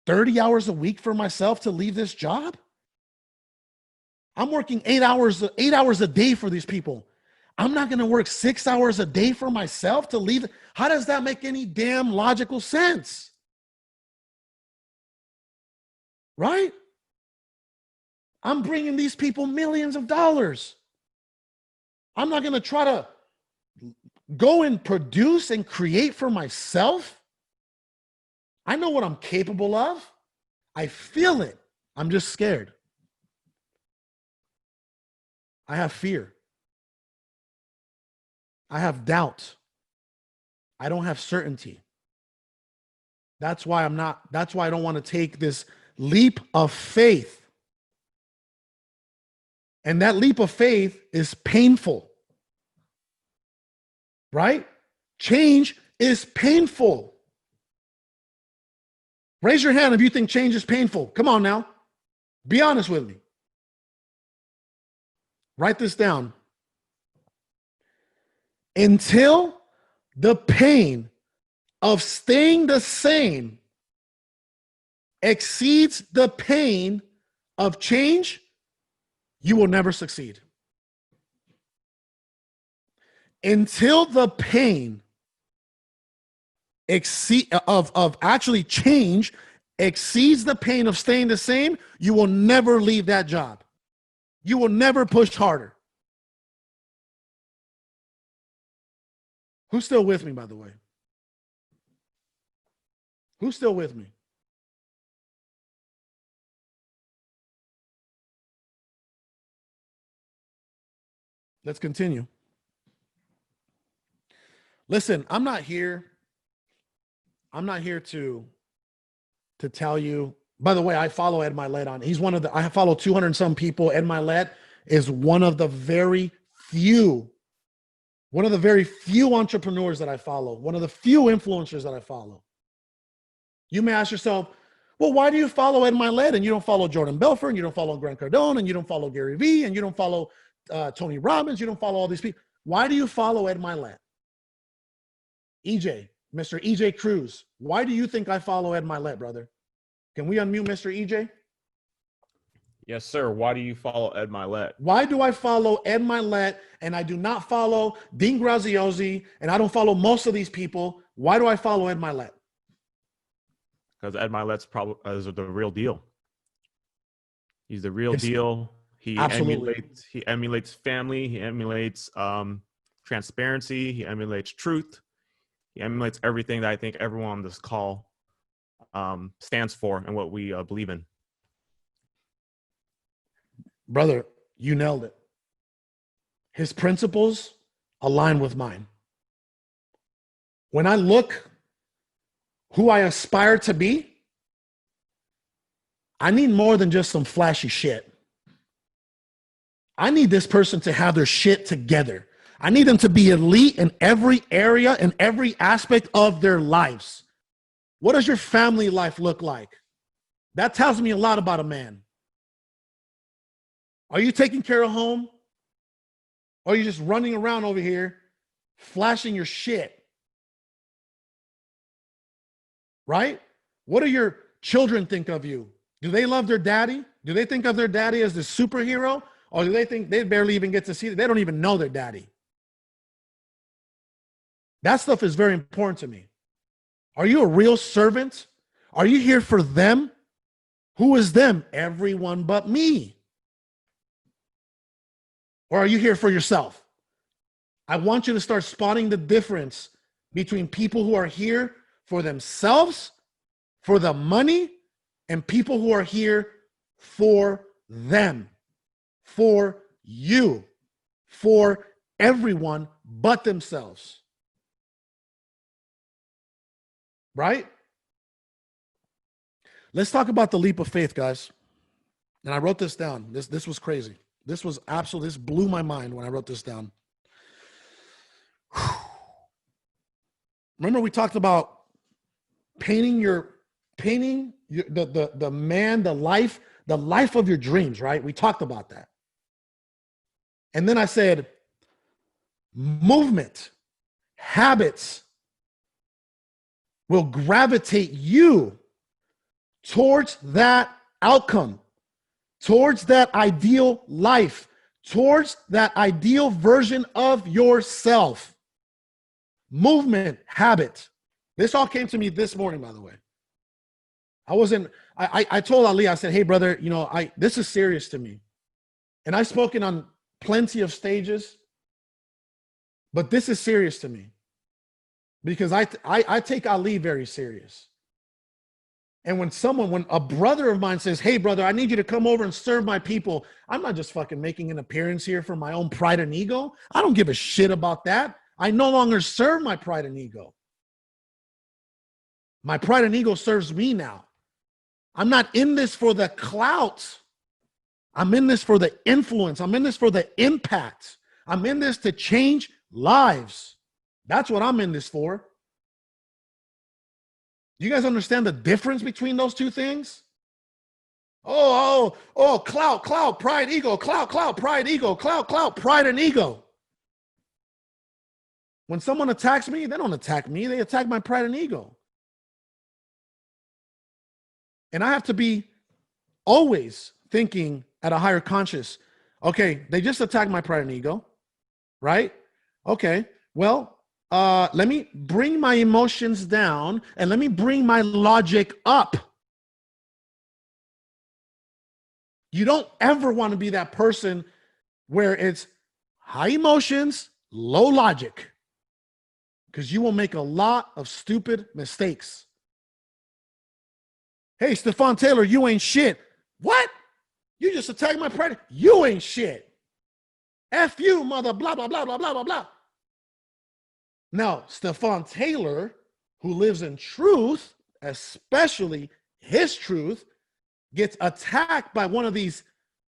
30 hours a week for myself to leave this job. I'm working 8 hours a day for these people. I'm not going to work 6 hours a day for myself to leave. How does that make any damn logical sense? Right? I'm bringing these people millions of dollars. I'm not going to try to go and produce and create for myself. I know what I'm capable of. I feel it. I'm just scared. I have fear. I have doubt. I don't have certainty. That's why I don't want to take this leap of faith. And that leap of faith is painful. Right? Change is painful. Raise your hand if you think change is painful. Come on now. Be honest with me. Write this down. Until the pain of staying the same exceeds the pain of change, you will never succeed. Until the pain of actually change exceeds the pain of staying the same, you will never leave that job. You will never push harder. Who's still with me, by the way? Who's still with me? Let's continue. Listen, I'm not here to tell you. By the way, I follow Ed Milet on. He's one of the, I follow 200 and some people. Ed Milet is one of the very few entrepreneurs that I follow, one of the few influencers that I follow. You may ask yourself, well, why do you follow Ed Milet and you don't follow Jordan Belfort and you don't follow Grant Cardone and you don't follow Gary Vee and you don't follow Tony Robbins, you don't follow all these people? Why do you follow Ed Milet? EJ, Mr. EJ Cruz, why do you think I follow Ed Milet, brother? Can we unmute Mr. EJ? Yes, sir. Why do you follow Ed Milet? Why do I follow Ed Milet and I do not follow Dean Graziosi and I don't follow most of these people? Why do I follow Ed Milet? Because Ed Milet's probably is the real deal. He's the real deal. He Absolutely. emulates family. He emulates transparency. He emulates truth. He emulates everything that I think everyone on this call stands for and what we believe in. Brother, you nailed it. His principles align with mine. When I look who I aspire to be, I need more than just some flashy shit. I need this person to have their shit together. I need them to be elite in every area and every aspect of their lives. What does your family life look like? That tells me a lot about a man. Are you taking care of home? Or are you just running around over here flashing your shit? Right? What do your children think of you? Do they love their daddy? Do they think of their daddy as the superhero? Or do they think they barely even get to see it? They don't even know their daddy. That stuff is very important to me. Are you a real servant? Are you here for them? Who is them? Everyone but me. Or are you here for yourself? I want you to start spotting the difference between people who are here for themselves, for the money, and people who are here for them, for you, for everyone but themselves. Right? Let's talk about the leap of faith, guys. And I wrote this down. This was crazy. This was absolutely, this blew my mind when I wrote this down. Remember we talked about painting the man, the life of your dreams, right? We talked about that. And then I said, movement, habits will gravitate you towards that outcome, towards that ideal life, towards that ideal version of yourself. Movement, habit. This all came to me this morning, by the way. I told Ali, I said, hey, brother, this is serious to me. And I've spoken on plenty of stages, but this is serious to me because I take Ali very serious. And when a brother of mine says, hey, brother, I need you to come over and serve my people, I'm not just fucking making an appearance here for my own pride and ego. I don't give a shit about that. I no longer serve my pride and ego. My pride and ego serves me now. I'm not in this for the clout. I'm in this for the influence. I'm in this for the impact. I'm in this to change lives. That's what I'm in this for. You guys understand the difference between those two things? Clout, pride, ego, clout, pride, ego, clout, pride, and ego. When someone attacks me, they don't attack me. They attack my pride and ego. And I have to be always thinking at a higher conscious. Okay, they just attacked my pride and ego, right? Okay, well, let me bring my emotions down and let me bring my logic up. You don't ever want to be that person where it's high emotions, low logic, because you will make a lot of stupid mistakes. Hey, Stephon Taylor, you ain't shit. What? You just attacked my pride. You ain't shit. F you, mother, blah, blah, blah, blah, blah, blah, blah. Now, Stephon Taylor, who lives in truth, especially his truth, gets attacked by one of these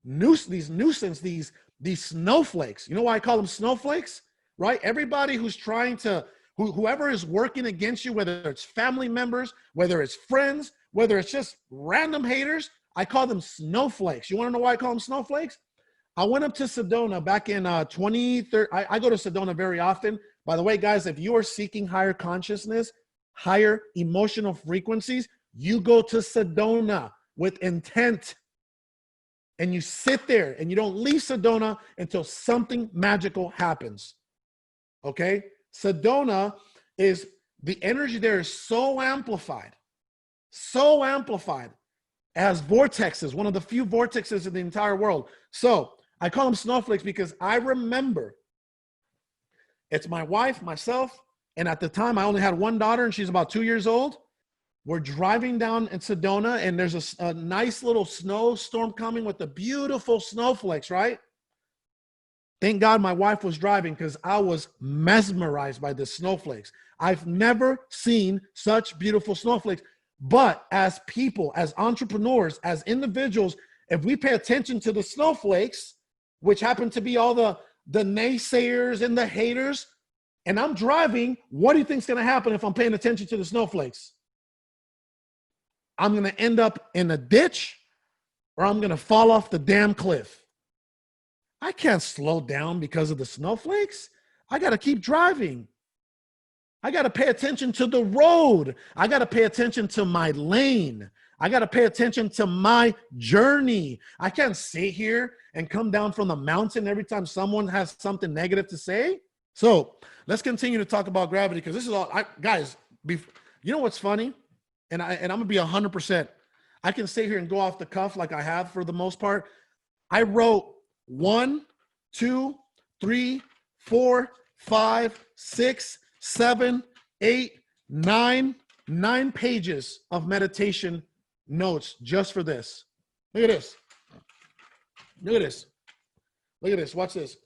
nuisance, these snowflakes. You know why I call them snowflakes? Right? Everybody who's trying to, whoever is working against you, whether it's family members, whether it's friends, whether it's just random haters, I call them snowflakes. You want to know why I call them snowflakes? I went up to Sedona back in 2013. I go to Sedona very often. By the way, guys, if you are seeking higher consciousness, higher emotional frequencies, you go to Sedona with intent. and you sit there and you don't leave Sedona until something magical happens. Okay? Sedona is, the energy there is so amplified. So amplified. It has vortexes, one of the few vortexes in the entire world. So I call them snowflakes because I remember it's my wife, myself, and at the time I only had one daughter and she's about 2 years old. We're driving down in Sedona and there's a nice little snowstorm coming with the beautiful snowflakes, right? Thank God my wife was driving because I was mesmerized by the snowflakes. I've never seen such beautiful snowflakes. But as people, as entrepreneurs, as individuals, if we pay attention to the snowflakes, which happen to be all the naysayers and the haters, and I'm driving, what do you think is going to happen if I'm paying attention to the snowflakes? I'm going to end up in a ditch or I'm going to fall off the damn cliff. I can't slow down because of the snowflakes. I got to keep driving. I got to pay attention to the road. I got to pay attention to my lane. I got to pay attention to my journey. I can't sit here and come down from the mountain every time someone has something negative to say. So let's continue to talk about gravity because this is all, guys, you know what's funny? And I'm going to be 100%. I can sit here and go off the cuff like I have for the most part. I wrote 1, 2, 3, 4, 5, 6, 7, 8, 9 pages of meditation notes just for this. Look at this. Look at this. Look at this. Watch this.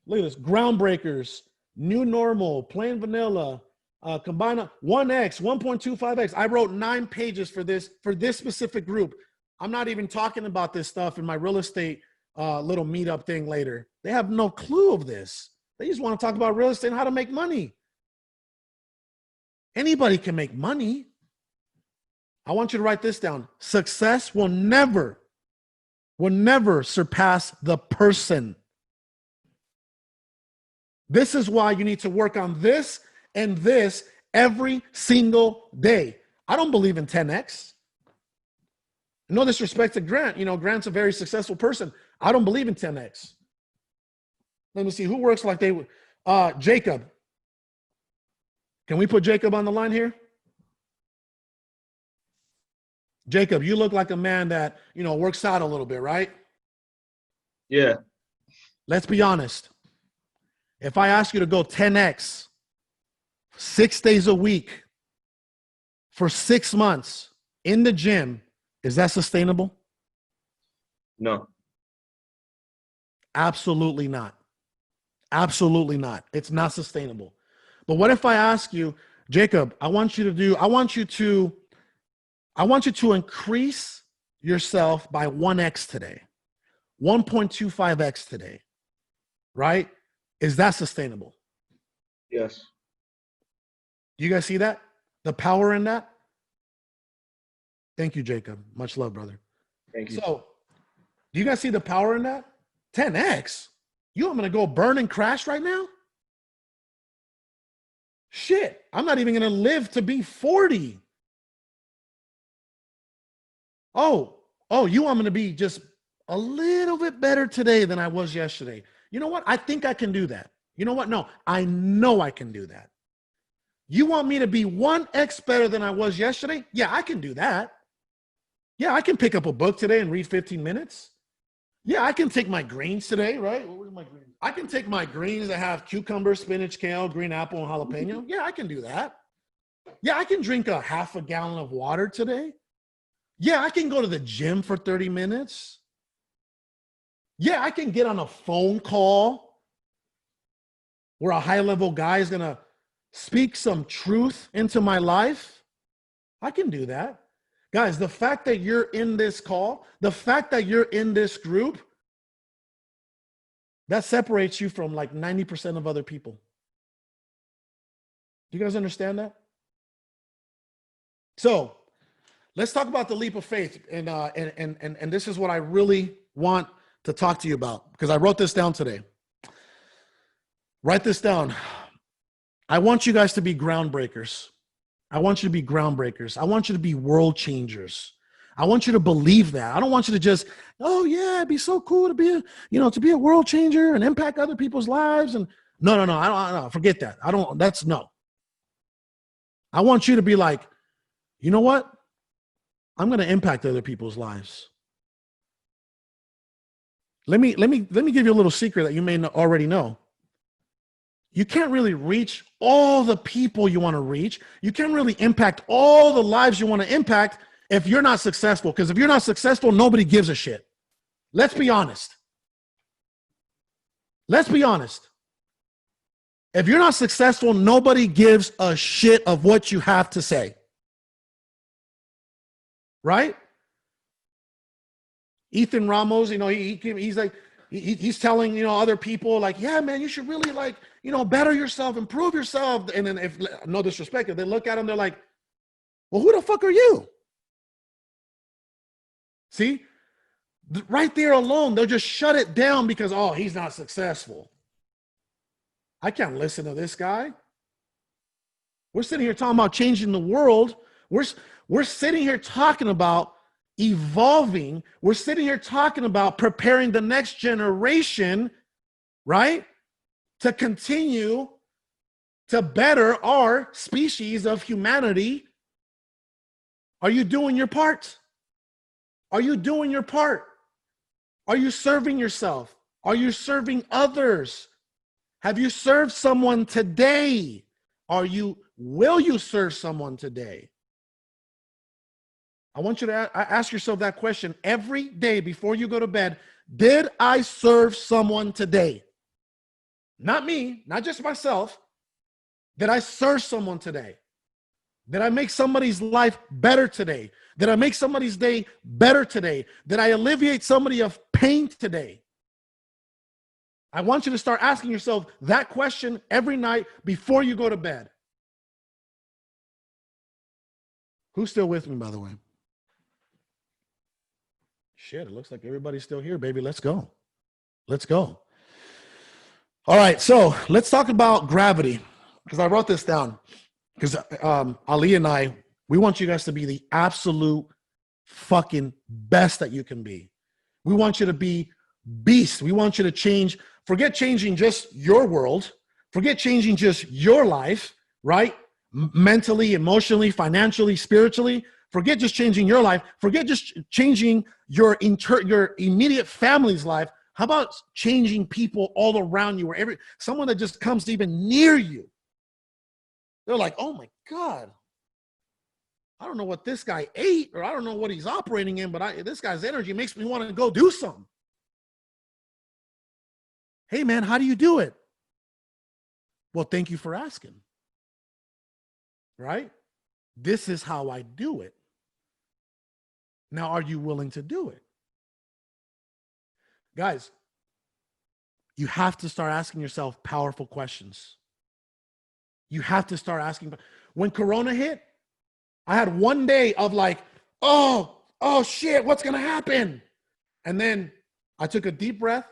Look at this. Groundbreakers, new normal, plain vanilla, combine 1x, 1.25x. I wrote 9 pages for this specific group. I'm not even talking about this stuff in my real estate little meetup thing later. They have no clue of this. They just want to talk about real estate and how to make money. Anybody can make money. I want you to write this down. Success will never surpass the person. This is why you need to work on this and this every single day. I don't believe in 10x. No disrespect to Grant. You know, Grant's a very successful person. I don't believe in 10x. Let me see who works like they would. Jacob. Can we put Jacob on the line here? Jacob, you look like a man that, you know, works out a little bit, right? Yeah. Let's be honest. If I ask you to go 10x, 6 days a week for 6 months in the gym, is that sustainable? No. Absolutely not. Absolutely not. It's not sustainable. But what if I ask you, Jacob, I want you to increase yourself by 1x today, 1.25x today, right? Is that sustainable? Yes. Do you guys see that? The power in that? Thank you, Jacob. Much love, brother. Thank you. So, do you guys see the power in that? 10x? You want me to go burn and crash right now? Shit, I'm not even going to live to be 40. Oh, you want me to be just a little bit better today than I was yesterday. You know what? I think I can do that. You know what? No, I know I can do that. You want me to be 1x better than I was yesterday? Yeah, I can do that. Yeah, I can pick up a book today and read 15 minutes. Yeah, I can take my greens today, right? Where's my greens? I can take my greens that have cucumber, spinach, kale, green apple, and jalapeno. Yeah, I can do that. Yeah, I can drink a half a gallon of water today. Yeah, I can go to the gym for 30 minutes. Yeah, I can get on a phone call where a high-level guy is going to speak some truth into my life. I can do that. Guys, the fact that you're in this call, the fact that you're in this group, that separates you from like 90% of other people. Do you guys understand that? So let's talk about the leap of faith. And this is what I really want to talk to you about because I wrote this down today. Write this down. I want you guys to be groundbreakers. I want you to be groundbreakers. I want you to be world changers. I want you to believe that. I don't want you to just, oh yeah, it'd be so cool to be a, to be a world changer and impact other people's lives. And no, I don't forget that. No. I want you to be like, you know what? I'm going to impact other people's lives. Let me give you a little secret that you may already know. You can't really reach all the people you want to reach. You can't really impact all the lives you want to impact if you're not successful. Because if you're not successful, nobody gives a shit. Let's be honest. Let's be honest. If you're not successful, nobody gives a shit of what you have to say. Right? Ethan Ramos, he's like, he's telling, other people like, yeah, man, you should really like, better yourself, improve yourself. And then if, no disrespect, if they look at him, they're like, well, who the fuck are you? See, right there alone, they'll just shut it down because, oh, he's not successful. I can't listen to this guy. We're sitting here talking about changing the world. We're sitting here talking about evolving. We're sitting here talking about preparing the next generation, right? To continue to better our species of humanity. Are you doing your part? Are you doing your part? Are you serving yourself? Are you serving others? Have you served someone today? Will you serve someone today? I want you to ask yourself that question every day before you go to bed. Did I serve someone today? Not me, not just myself. Did I serve someone today? Did I make somebody's life better today? Did I make somebody's day better today? Did I alleviate somebody of pain today? I want you to start asking yourself that question every night before you go to bed. Who's still with me, by the way? Shit, it looks like everybody's still here, baby. Let's go. Let's go. All right, so let's talk about gravity, because I wrote this down. Because Ali and I, we want you guys to be the absolute fucking best that you can be. We want you to be beast. We want you to change. Forget changing just your world. Forget changing just your life, right? Mentally, emotionally, financially, spiritually. Forget just changing your life. Forget just changing your immediate family's life. How about changing people all around you, or someone that just comes even near you? They're like, oh my God, I don't know what this guy ate, or I don't know what he's operating in, but this guy's energy makes me want to go do something. Hey man, how do you do it? Well, thank you for asking. Right? This is how I do it. Now, are you willing to do it? Guys, you have to start asking yourself powerful questions. You have to start asking. When Corona hit, I had one day of like, oh shit, what's gonna happen? And then I took a deep breath,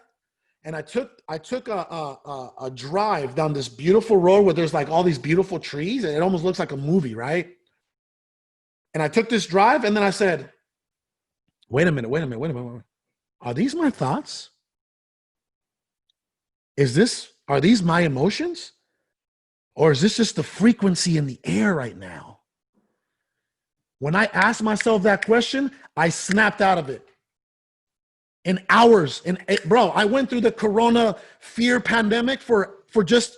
and I took a drive down this beautiful road where there's like all these beautiful trees, and it almost looks like a movie, right? And I took this drive, and then I said, wait a minute. Are these my thoughts? Are these my emotions? Or is this just the frequency in the air right now? When I asked myself that question, I snapped out of it. In hours, bro, I went through the Corona fear pandemic for just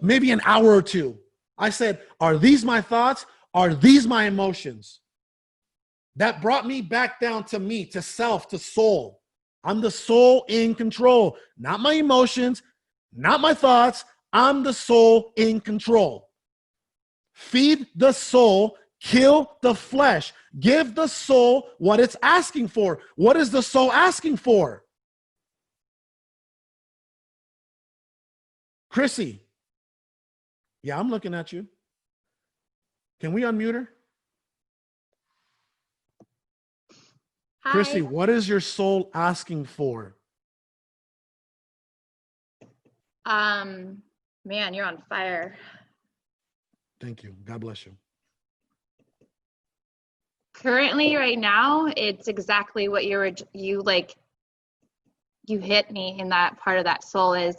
maybe an hour or two. I said, are these my thoughts? Are these my emotions? That brought me back down to me, to self, to soul. I'm the soul in control, not my emotions, not my thoughts. I'm the soul in control. Feed the soul, kill the flesh. Give the soul what it's asking for. What is the soul asking for? Chrissy. Yeah, I'm looking at you. Can we unmute her? Hi. Chrissy, what is your soul asking for? Man, you're on fire. Thank you. God bless you. Currently, right now, it's exactly what you hit me in that part of that soul is,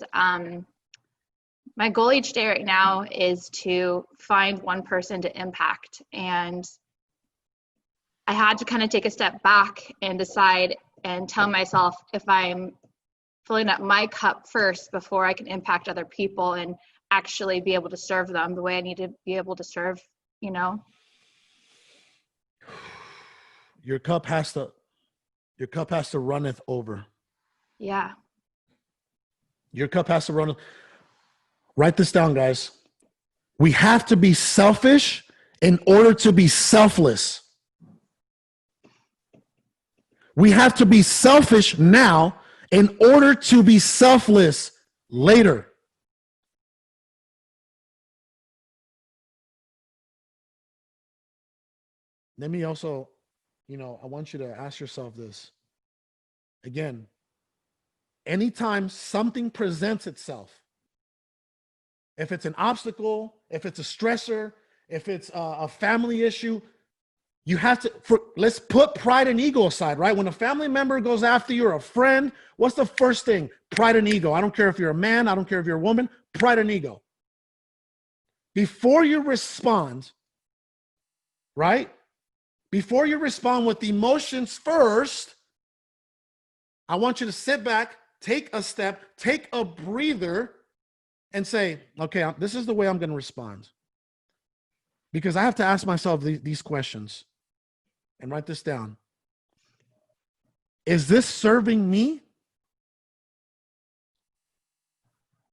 my goal each day right now is to find one person to impact. And I had to kind of take a step back and decide and tell myself if I'm filling up my cup first before I can impact other people and actually be able to serve them the way I need to be able to serve, you know? Your cup has to runneth over. Yeah. Your cup has to run. Write this down, guys. We have to be selfish in order to be selfless. We have to be selfish now in order to be selfless later. Let me also, I want you to ask yourself this. Again, anytime something presents itself, if it's an obstacle, if it's a stressor, if it's a family issue, you have to, let's put pride and ego aside, right? When a family member goes after you or a friend, what's the first thing? Pride and ego. I don't care if you're a man, I don't care if you're a woman, pride and ego. Before you respond, right? Before you respond with emotions first, I want you to sit back, take a step, take a breather, and say, okay, this is the way I'm going to respond. Because I have to ask myself these questions and write this down. Is this serving me?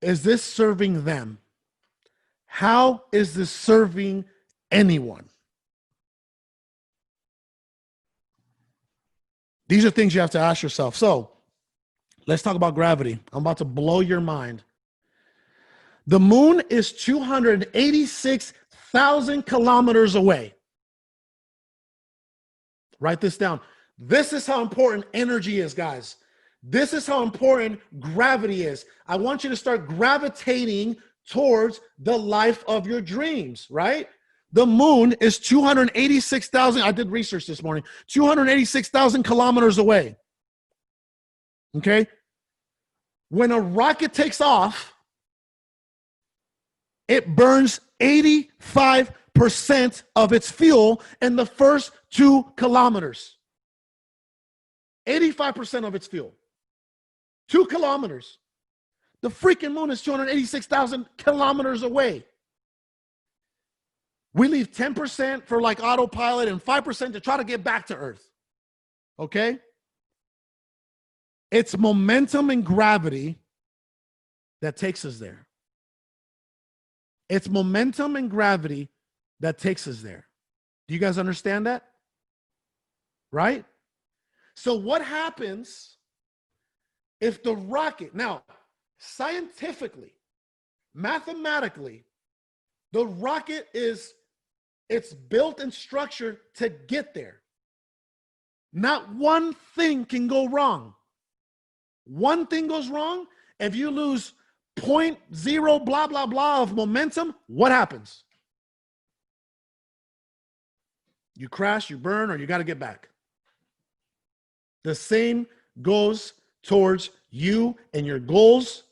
Is this serving them? How is this serving anyone? These are things you have to ask yourself. So let's talk about gravity. I'm about to blow your mind. The moon is 286,000 kilometers away. Write this down. This is how important energy is, guys. This is how important gravity is. I want you to start gravitating towards the life of your dreams, right? The moon is 286,000. I did research this morning. 286,000 kilometers away. Okay? When a rocket takes off, it burns 85% of its fuel in the first 2 kilometers. 85% of its fuel. 2 kilometers. The freaking moon is 286,000 kilometers away. We leave 10% for like autopilot and 5% to try to get back to Earth. Okay? It's momentum and gravity that takes us there. It's momentum and gravity that takes us there. Do you guys understand that? Right? So what happens if the rocket, now, scientifically, mathematically, the rocket it's built and structured to get there. Not one thing can go wrong. One thing goes wrong, if you lose 0.0 blah, blah, blah of momentum, what happens? You crash, you burn, or you got to get back. The same goes towards you and your goals.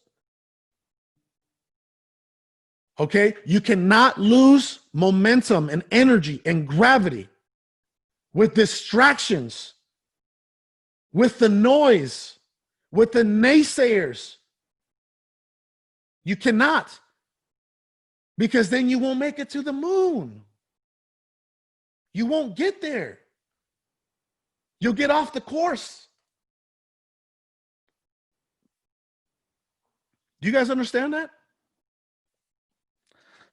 Okay? You cannot lose momentum and energy and gravity with distractions, with the noise, with the naysayers. You cannot, because then you won't make it to the moon. You won't get there. You'll get off the course. Do you guys understand that?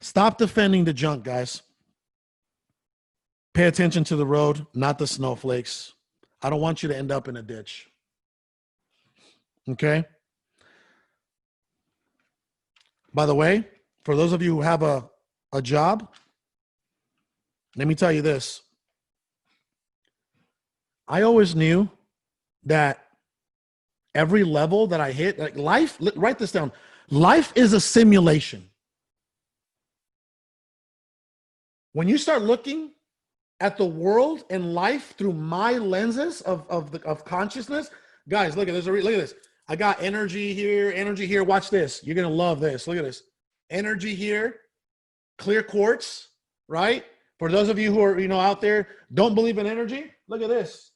Stop defending the junk, guys. Pay attention to the road, not the snowflakes. I don't want you to end up in a ditch. Okay? By the way, for those of you who have a job, let me tell you this. I always knew that every level that I hit, like life, write this down. Life is a simulation. When you start looking at the world and life through my lenses of consciousness, guys, look at this. Look at this. I got energy here. Watch this. You're gonna love this. Look at this. Energy here, clear quartz, right? For those of you who are, out there, don't believe in energy, look at this.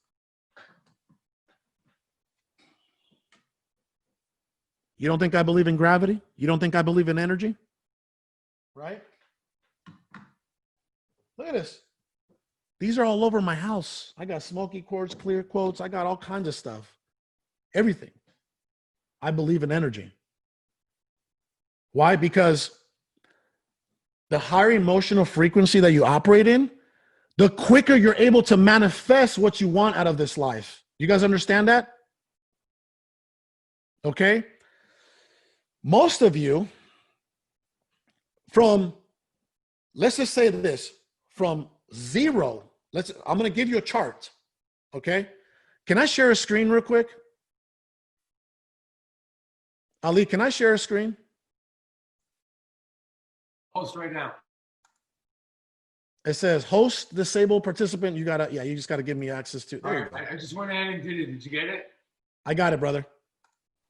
You don't think I believe in gravity? You don't think I believe in energy? Right? Look at this. These are all over my house. I got smoky quartz, clear quartz. I got all kinds of stuff. Everything. I believe in energy. Why? Because the higher emotional frequency that you operate in, the quicker you're able to manifest what you want out of this life. You guys understand that? Okay? Most of you, let's just say this, from zero, I'm going to give you a chart. Okay? Can I share a screen real quick? Ali, can I share a screen? Host right now. It says host disabled participant. You just gotta give me access to. All right, I just went ahead and did it. Did you get it? I got it, brother.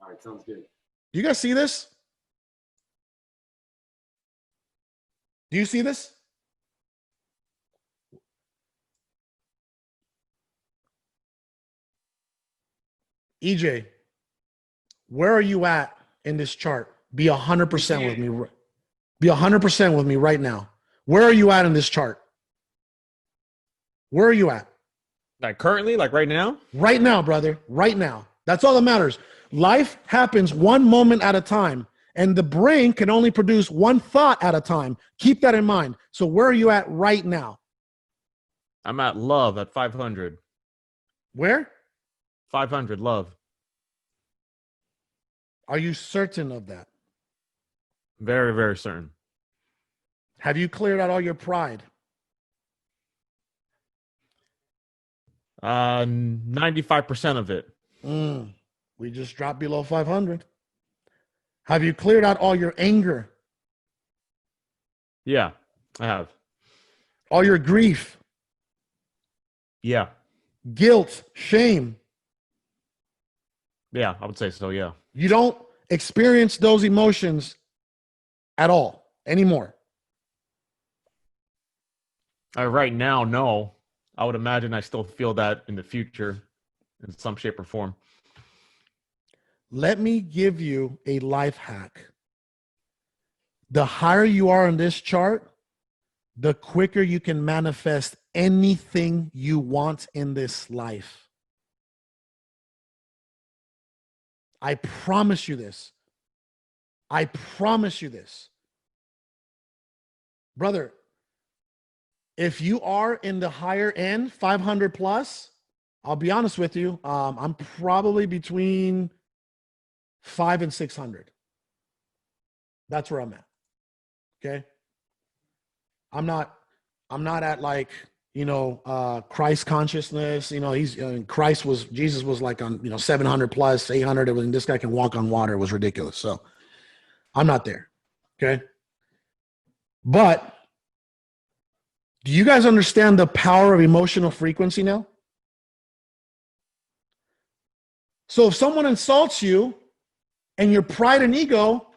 All right, sounds good. Do you guys see this? Do you see this? EJ, where are you at in this chart? Be 100% with me. Be 100% with me right now. Where are you at in this chart? Where are you at? Like currently, like right now? Right now, brother. Right now. That's all that matters. Life happens one moment at a time, and the brain can only produce one thought at a time. Keep that in mind. So where are you at right now? I'm at love at 500. Where? 500 love. Are you certain of that? Very, very certain. Have you cleared out all your pride? 95% of it. We just dropped below 500. Have you cleared out all your anger? Yeah, I have. All your grief, Yeah. guilt, shame? Yeah, I would say so, yeah. You don't experience those emotions at all anymore. Right now, no. I would imagine I still feel that in the future in some shape or form. Let me give you a life hack. The higher you are on this chart, the quicker you can manifest anything you want in this life. I promise you this. I promise you this. Brother, if you are in the higher end, 500 plus, I'll be honest with you, I'm probably between 500 and 600. That's where I'm at. Okay. I'm not at like, Christ consciousness, Jesus was like on, 700 plus 800. This guy can walk on water. It was ridiculous. So I'm not there. Okay. But do you guys understand the power of emotional frequency now? So if someone insults you and your pride and ego,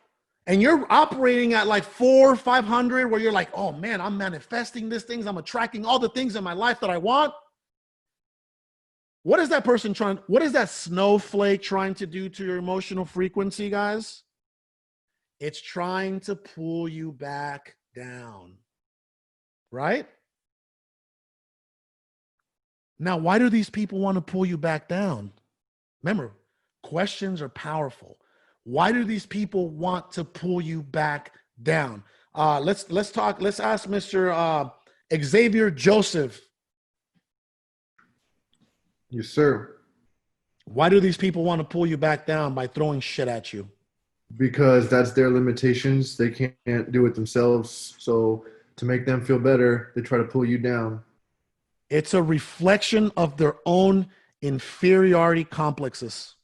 and you're operating at like 400, 500, where you're like, oh man, I'm manifesting these things. I'm attracting all the things in my life that I want. What is that person what is that snowflake trying to do to your emotional frequency, guys? It's trying to pull you back down, right? Now, why do these people want to pull you back down? Remember, questions are powerful. Why do these people want to pull you back down? Let's ask Mr. Xavier Joseph. Yes, sir. Why do these people want to pull you back down by throwing shit at you? Because that's their limitations. They can't do it themselves. So to make them feel better, they try to pull you down. It's a reflection of their own inferiority complexes.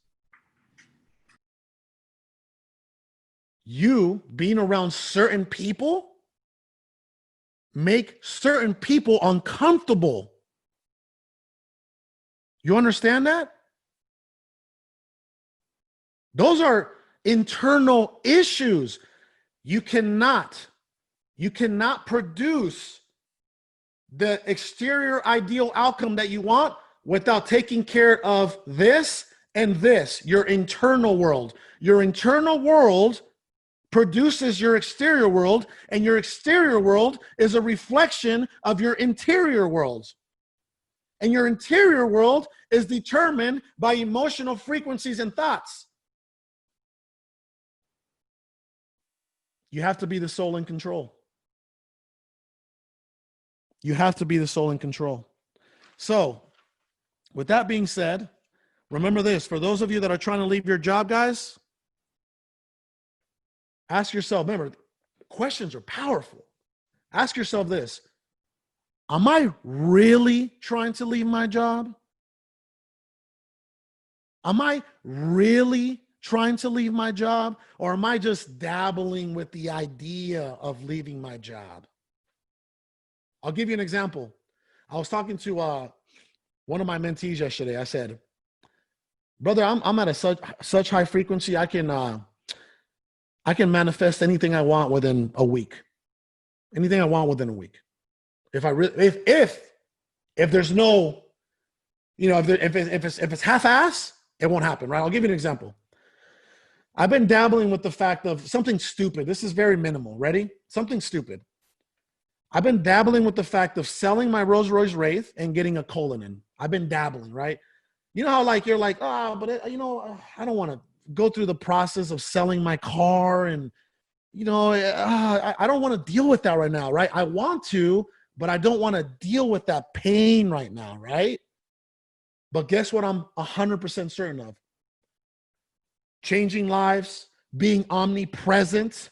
You being around certain people make certain people uncomfortable. You understand that? Those are internal issues. You cannot produce the exterior ideal outcome that you want without taking care of this and this, your internal world. Your internal world produces your exterior world, and your exterior world is a reflection of your interior world. And your interior world is determined by emotional frequencies and thoughts. You have to be the soul in control. You have to be the soul in control. So, with that being said, remember this, for those of you that are trying to leave your job, guys, ask yourself, remember, questions are powerful. Ask yourself this: am I really trying to leave my job? Am I really trying to leave my job? Or am I just dabbling with the idea of leaving my job? I'll give you an example. I was talking to one of my mentees yesterday. I said, brother, I'm at such high frequency, I can manifest anything I want within a week. Anything I want within a week. If there's no, if it's half-ass, it won't happen, right? I'll give you an example. I've been dabbling with the fact of something stupid. This is very minimal. Ready? Something stupid. I've been dabbling with the fact of selling my Rolls-Royce Wraith and getting a Cullinan. I've been dabbling, right? You know how like you're like, I don't want to go through the process of selling my car, and I don't want to deal with that right now, right? I want to, but I don't want to deal with that pain right now, right? But guess what I'm 100% certain of? Changing lives, being omnipresent,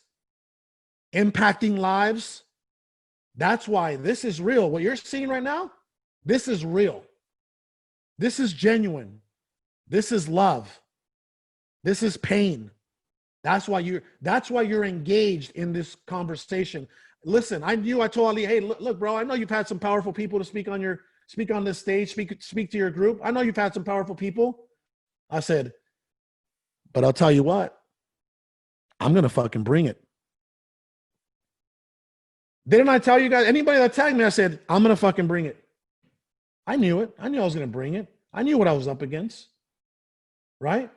impacting lives. That's why this is real. What you're seeing right now, this is real. This is genuine. This is love. This is pain. That's why you're engaged in this conversation. Listen, I told Ali, hey, look, bro, I know you've had some powerful people to speak on this stage, speak to your group. I know you've had some powerful people. I said, but I'll tell you what, I'm going to fucking bring it. Didn't I tell you guys, anybody that tagged me, I said, I'm going to fucking bring it. I knew it. I knew I was going to bring it. I knew what I was up against, right?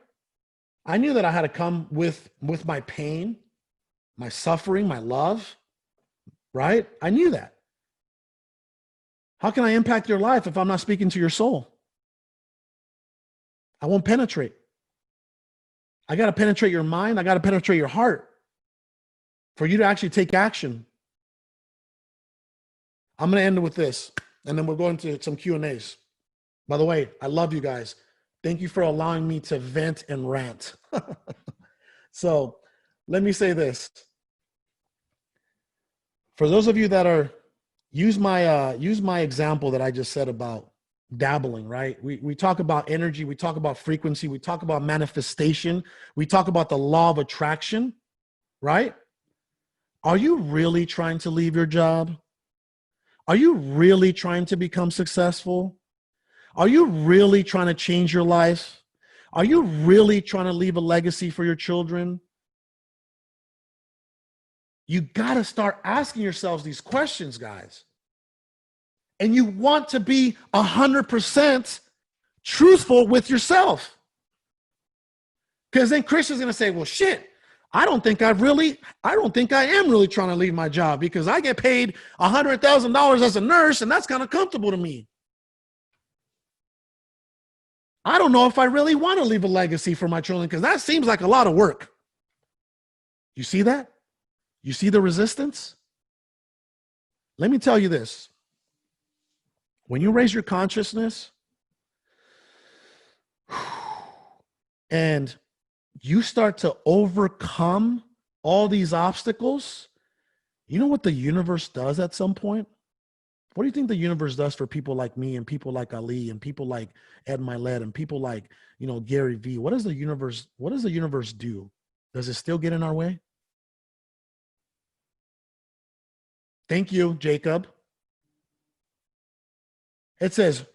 I knew that I had to come with my pain, my suffering, my love, right? I knew that. How can I impact your life if I'm not speaking to your soul? I won't penetrate. I got to penetrate your mind. I got to penetrate your heart for you to actually take action. I'm going to end it with this, and then we'll go into some Q&As. By the way, I love you guys. Thank you for allowing me to vent and rant. So let me say this. For those of you that are, use my example that I just said about dabbling, right? We talk about energy, we talk about frequency, we talk about manifestation, we talk about the law of attraction, right? Are you really trying to leave your job? Are you really trying to become successful? Are you really trying to change your life? Are you really trying to leave a legacy for your children? You got to start asking yourselves these questions, guys. And you want to be 100% truthful with yourself. Because then Christian's going to say, well, shit, I don't think I am really trying to leave my job because I get paid $100,000 as a nurse, and that's kind of comfortable to me. I don't know if I really want to leave a legacy for my children because that seems like a lot of work. You see that? You see the resistance? Let me tell you this. When you raise your consciousness and you start to overcome all these obstacles, you know what the universe does at some point? What do you think the universe does for people like me and people like Ali and people like Ed Milet and people like, Gary Vee? What does the universe do? Does it still get in our way? Thank you, Jacob. It says,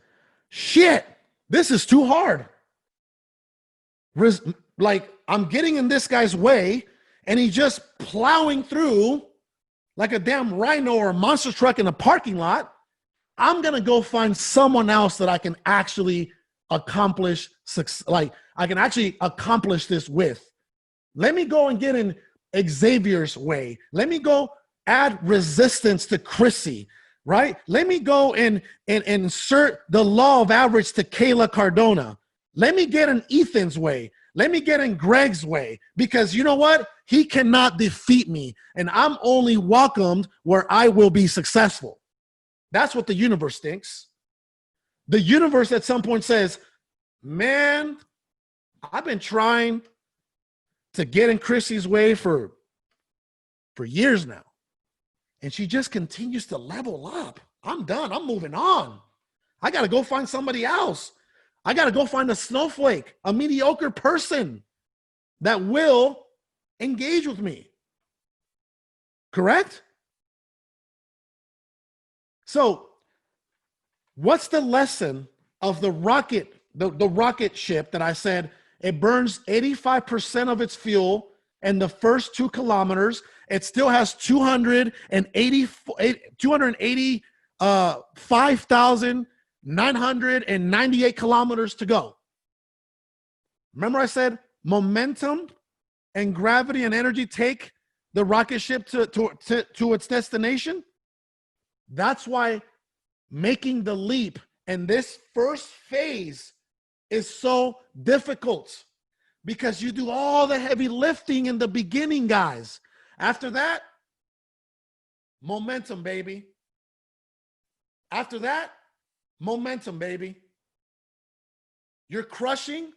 shit, this is too hard. Like, I'm getting in this guy's way, and he's just plowing through like a damn rhino or a monster truck in a parking lot. I'm going to go find someone else that I can actually accomplish, like I can actually accomplish this with. Let me go and get in Xavier's way. Let me go add resistance to Chrissy, right? Let me go and insert the law of average to Kayla Cardona. Let me get in Ethan's way. Let me get in Greg's way, because you know what? He cannot defeat me, and I'm only welcomed where I will be successful. That's what the universe thinks. The universe at some point says, man, I've been trying to get in Chrissy's way for years now, and she just continues to level up. I'm done. I'm moving on. I got to go find somebody else. I got to go find a snowflake, a mediocre person that will engage with me. Correct? So what's the lesson of the rocket, the rocket ship that I said it burns 85% of its fuel in the first 2 kilometers? It still has 285,998 kilometers to go. Remember I said momentum and gravity and energy take the rocket ship to its destination? That's why making the leap in this first phase is so difficult, because you do all the heavy lifting in the beginning, guys. After that, momentum, baby. After that, momentum, baby. You're crushing.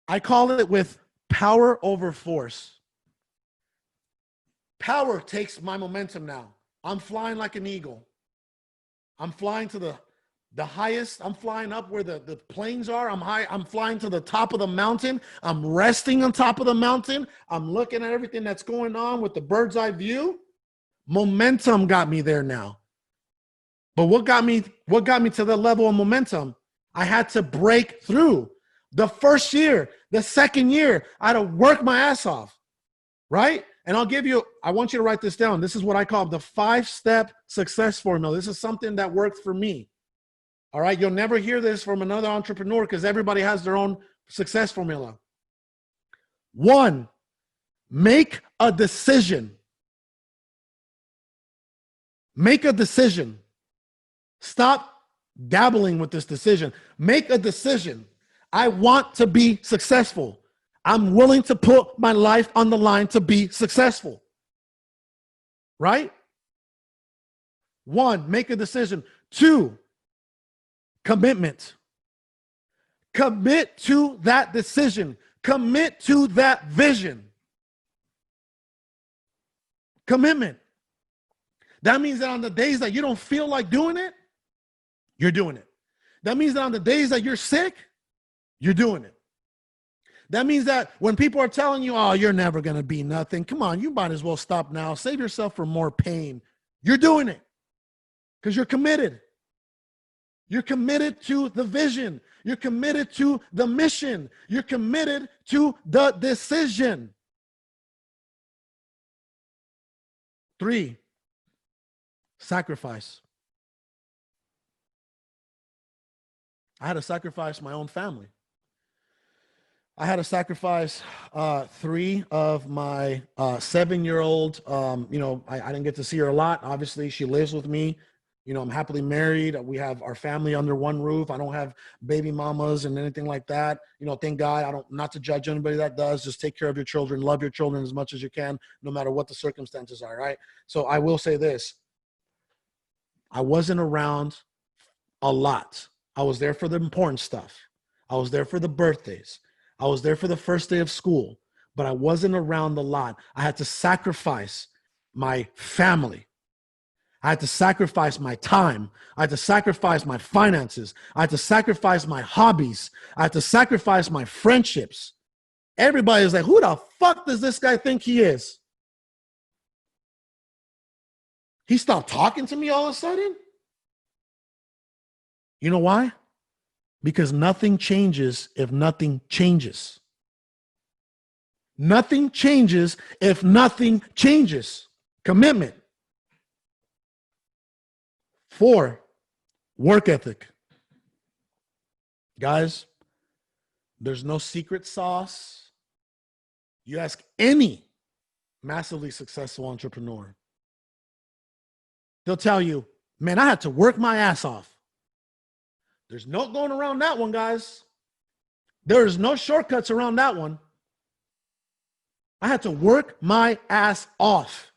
I call it with power over force. Power takes my momentum now. I'm flying like an eagle. I'm flying to the highest. I'm flying up where the planes are. I'm flying to the top of the mountain. I'm resting on top of the mountain. I'm looking at everything that's going on with the bird's eye view. Momentum got me there now. But what got me to the level of momentum? I had to break through. The first year, the second year, I had to work my ass off, right? And I want you to write this down. This is what I call the 5-step success formula. This is something that worked for me. All right. You'll never hear this from another entrepreneur, because everybody has their own success formula. 1, make a decision. Make a decision. Stop dabbling with this decision. Make a decision. I want to be successful. I'm willing to put my life on the line to be successful. Right? 1, make a decision. 2, commitment. Commit to that decision. Commit to that vision. Commitment. That means that on the days that you don't feel like doing it, you're doing it. That means that on the days that you're sick, you're doing it. That means that when people are telling you, oh, you're never going to be nothing, come on, you might as well stop now. Save yourself from more pain. You're doing it because you're committed. You're committed to the vision. You're committed to the mission. You're committed to the decision. 3, sacrifice. I had to sacrifice my own family. I had to sacrifice 3 of my 7-year-old. I didn't get to see her a lot. Obviously, she lives with me. I'm happily married. We have our family under one roof. I don't have baby mamas and anything like that. Thank God. Not to judge anybody that does. Just take care of your children. Love your children as much as you can, no matter what the circumstances are, right? So I will say this. I wasn't around a lot. I was there for the important stuff. I was there for the birthdays. I was there for the first day of school, but I wasn't around a lot. I had to sacrifice my family. I had to sacrifice my time. I had to sacrifice my finances. I had to sacrifice my hobbies. I had to sacrifice my friendships. Everybody's like, who the fuck does this guy think he is? He stopped talking to me all of a sudden. You know why? Because nothing changes if nothing changes. Nothing changes if nothing changes. Commitment. 4, work ethic. Guys, there's no secret sauce. You ask any massively successful entrepreneur, they'll tell you, man, I had to work my ass off. There's no going around that one, guys. There's no shortcuts around that one. I had to work my ass off.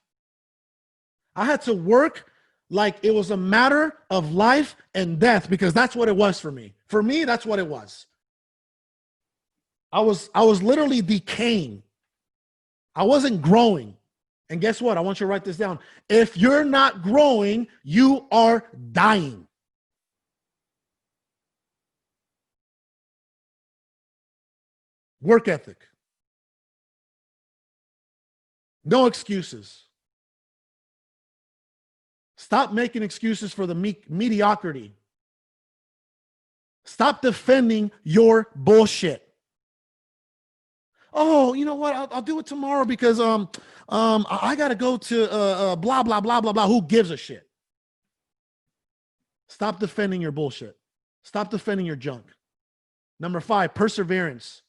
I had to work like it was a matter of life and death, because that's what it was for me. For me, that's what it was. I was literally decaying. I wasn't growing. And guess what? I want you to write this down. If you're not growing, you are dying. Work ethic. No excuses. Stop making excuses for the mediocrity. Stop defending your bullshit. Oh, you know what? I'll do it tomorrow because I got to go to blah, blah, blah, blah, blah. Who gives a shit? Stop defending your bullshit. Stop defending your junk. Number 5, perseverance.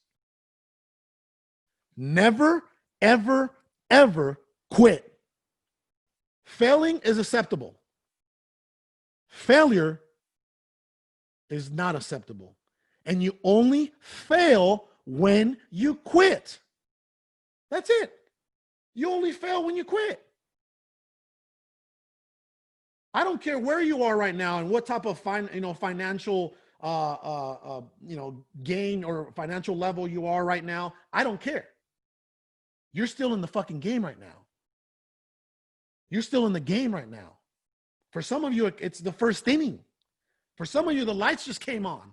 Never, ever, ever quit. Failing is acceptable. Failure is not acceptable. And you only fail when you quit. That's it. You only fail when you quit. I don't care where you are right now and what type of financial gain or financial level you are right now. I don't care. You're still in the fucking game right now. You're still in the game right now. For some of you, it's the first inning. For some of you, the lights just came on,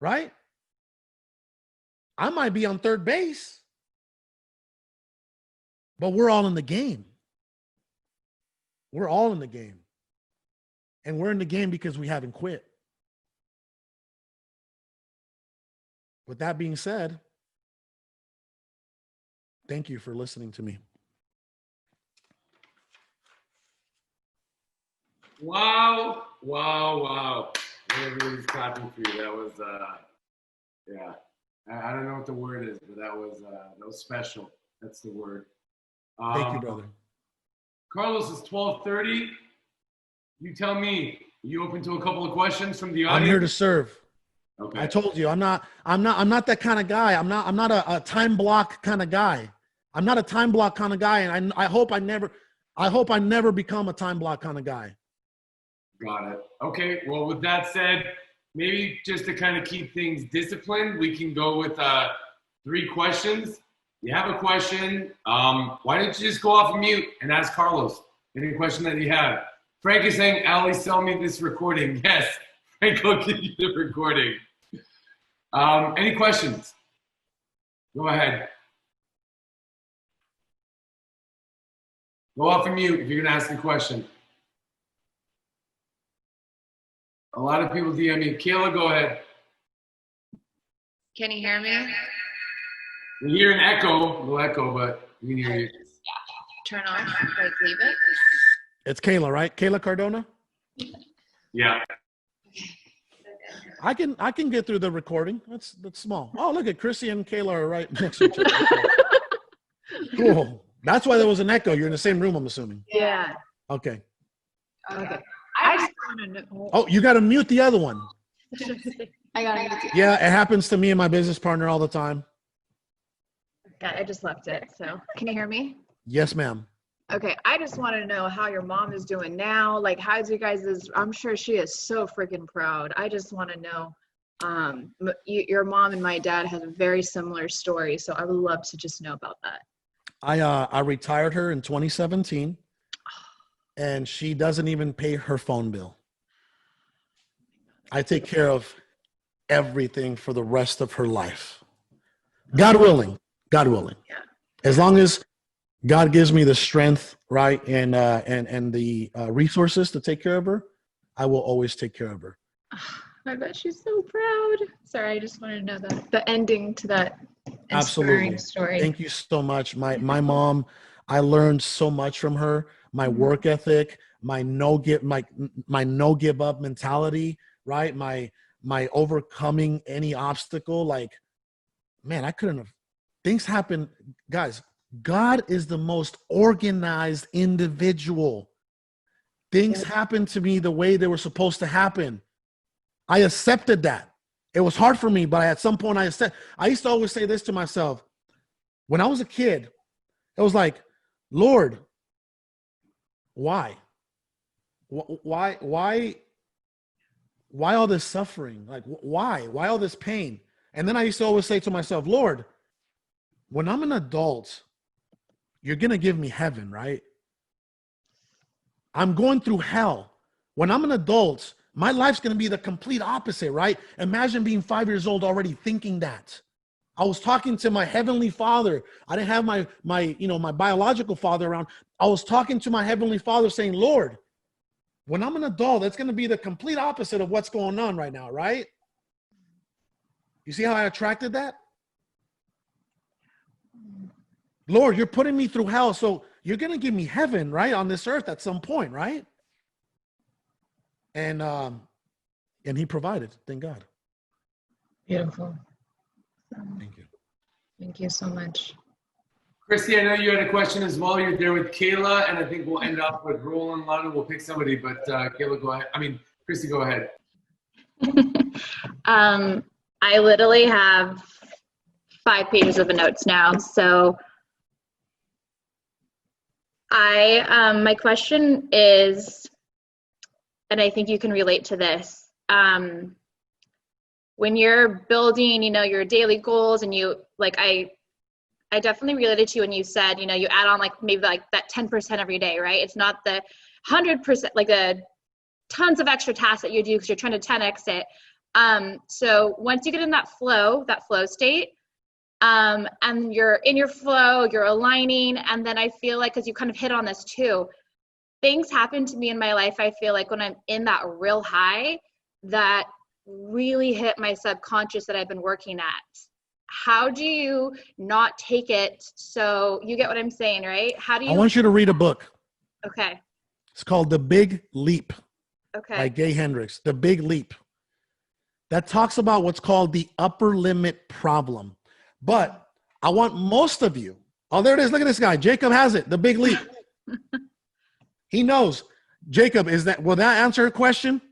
right? I might be on third base, but we're all in the game. We're all in the game. And we're in the game because we haven't quit. With that being said, thank you for listening to me. Wow. Everybody's clapping for you. That was, yeah. I don't know what the word is, but that was special. That's the word. Thank you, brother. Carlos, it's 12:30. You tell me, are you open to a couple of questions from the audience? I'm here to serve. Okay. I told you, I'm not that kind of guy. I'm not a time block kind of guy. I'm not a time block kind of guy. And I hope I never become a time block kind of guy. Got it. Okay. Well, with that said, maybe just to kind of keep things disciplined, we can go with 3 questions. You have a question. Why don't you just go off of mute and ask Carlos any question that you have? Frank is saying, Ali, sell me this recording. Yes, Frank will give you the recording. Any questions? Go ahead. Go off of mute if you're going to ask a question. A lot of people DM me. Kayla, go ahead. Can you hear me? We hear an echo, a little echo, but we can hear you. Turn on, like leave it. It's Kayla, right? Kayla Cardona? Yeah. I can get through the recording. That's small. Oh, look at Chrissy and Kayla are right next to each other. Cool. That's why there was an echo. You're in the same room, I'm assuming. Yeah. Okay. Okay. I just want to know. Oh, you got to mute the other one. I got it. Yeah, it happens to me and my business partner all the time. I just left it. So can you hear me? Yes, ma'am. Okay. I just want to know how your mom is doing now. Like, how's you guys' I'm sure she is so freaking proud. I just want to know. Your mom and my dad have a very similar story, so I would love to just know about that. I retired her in 2017, and she doesn't even pay her phone bill. I take care of everything for the rest of her life. God willing. God willing. Yeah. As long as God gives me the strength, right, and the resources to take care of her, I will always take care of her. I bet she's so proud. Sorry, I just wanted to know the ending to that inspiring Absolutely. story. Thank you so much. My mom, I learned so much from her. My work ethic, my no give up mentality, right? My overcoming any obstacle. Like, man, I couldn't have. Things happen, guys. God is the most organized individual. Things happened to me the way they were supposed to happen. I accepted that. It was hard for me, but at some point I used to always say this to myself. When I was a kid, it was like, Lord, why? Why all this suffering? Like, why? Why all this pain? And then I used to always say to myself, Lord, when I'm an adult, you're going to give me heaven, right? I'm going through hell. When I'm an adult, my life's going to be the complete opposite, right? Imagine being 5 years old already thinking that. I was talking to my heavenly father. I didn't have my biological father around. I was talking to my heavenly father saying, Lord, when I'm an adult, it's going to be the complete opposite of what's going on right now, right? You see how I attracted that? Lord, you're putting me through hell, so you're going to give me heaven, right, on this earth at some point, right? And he provided, thank God. Beautiful. Thank you. Thank you so much. Christy, I know you had a question as well. You're there with Kayla, and I think we'll end up with Roland, London. We'll pick somebody, but Kayla, go ahead. Christy, go ahead. I literally have 5 pages of notes now. So my question is, and I think you can relate to this, when you're building, your daily goals, and I definitely related to you when you said, you add on maybe that 10% every day, right? It's not the 100%, the tons of extra tasks that you do because you're trying to 10x it. So once you get in that flow state, and you're in your flow, you're aligning, and then I feel like, because you kind of hit on this too, things happen to me in my life, I feel like, when I'm in that real high, that really hit my subconscious that I've been working at. How do you not take it? So you get what I'm saying, right? How do you? I want you to read a book. Okay. It's called The Big Leap. Okay. By Gay Hendricks. The Big Leap. That talks about what's called the upper limit problem. But I want most of you. Oh, there it is. Look at this guy. Jacob has it. The Big Leap. He knows. Jacob, will that answer your question?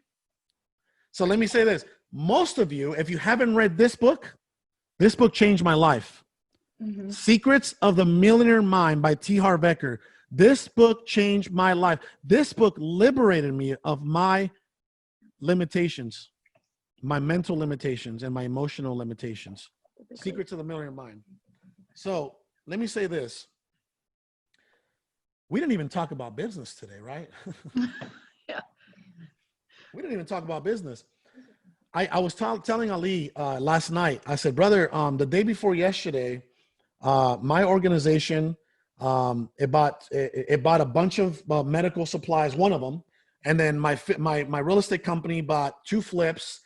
So let me say this. Most of you, if you haven't read this book changed my life. Mm-hmm. Secrets of the Millionaire Mind by T. Harv Eker. This book changed my life. This book liberated me of my limitations, my mental limitations and my emotional limitations. Secrets of the Millionaire Mind. So let me say this. We didn't even talk about business today, right? Yeah. We didn't even talk about business. I was telling Ali last night, I said, brother, the day before yesterday, my organization, it bought a bunch of medical supplies, one of them. And then my real estate company bought 2 flips,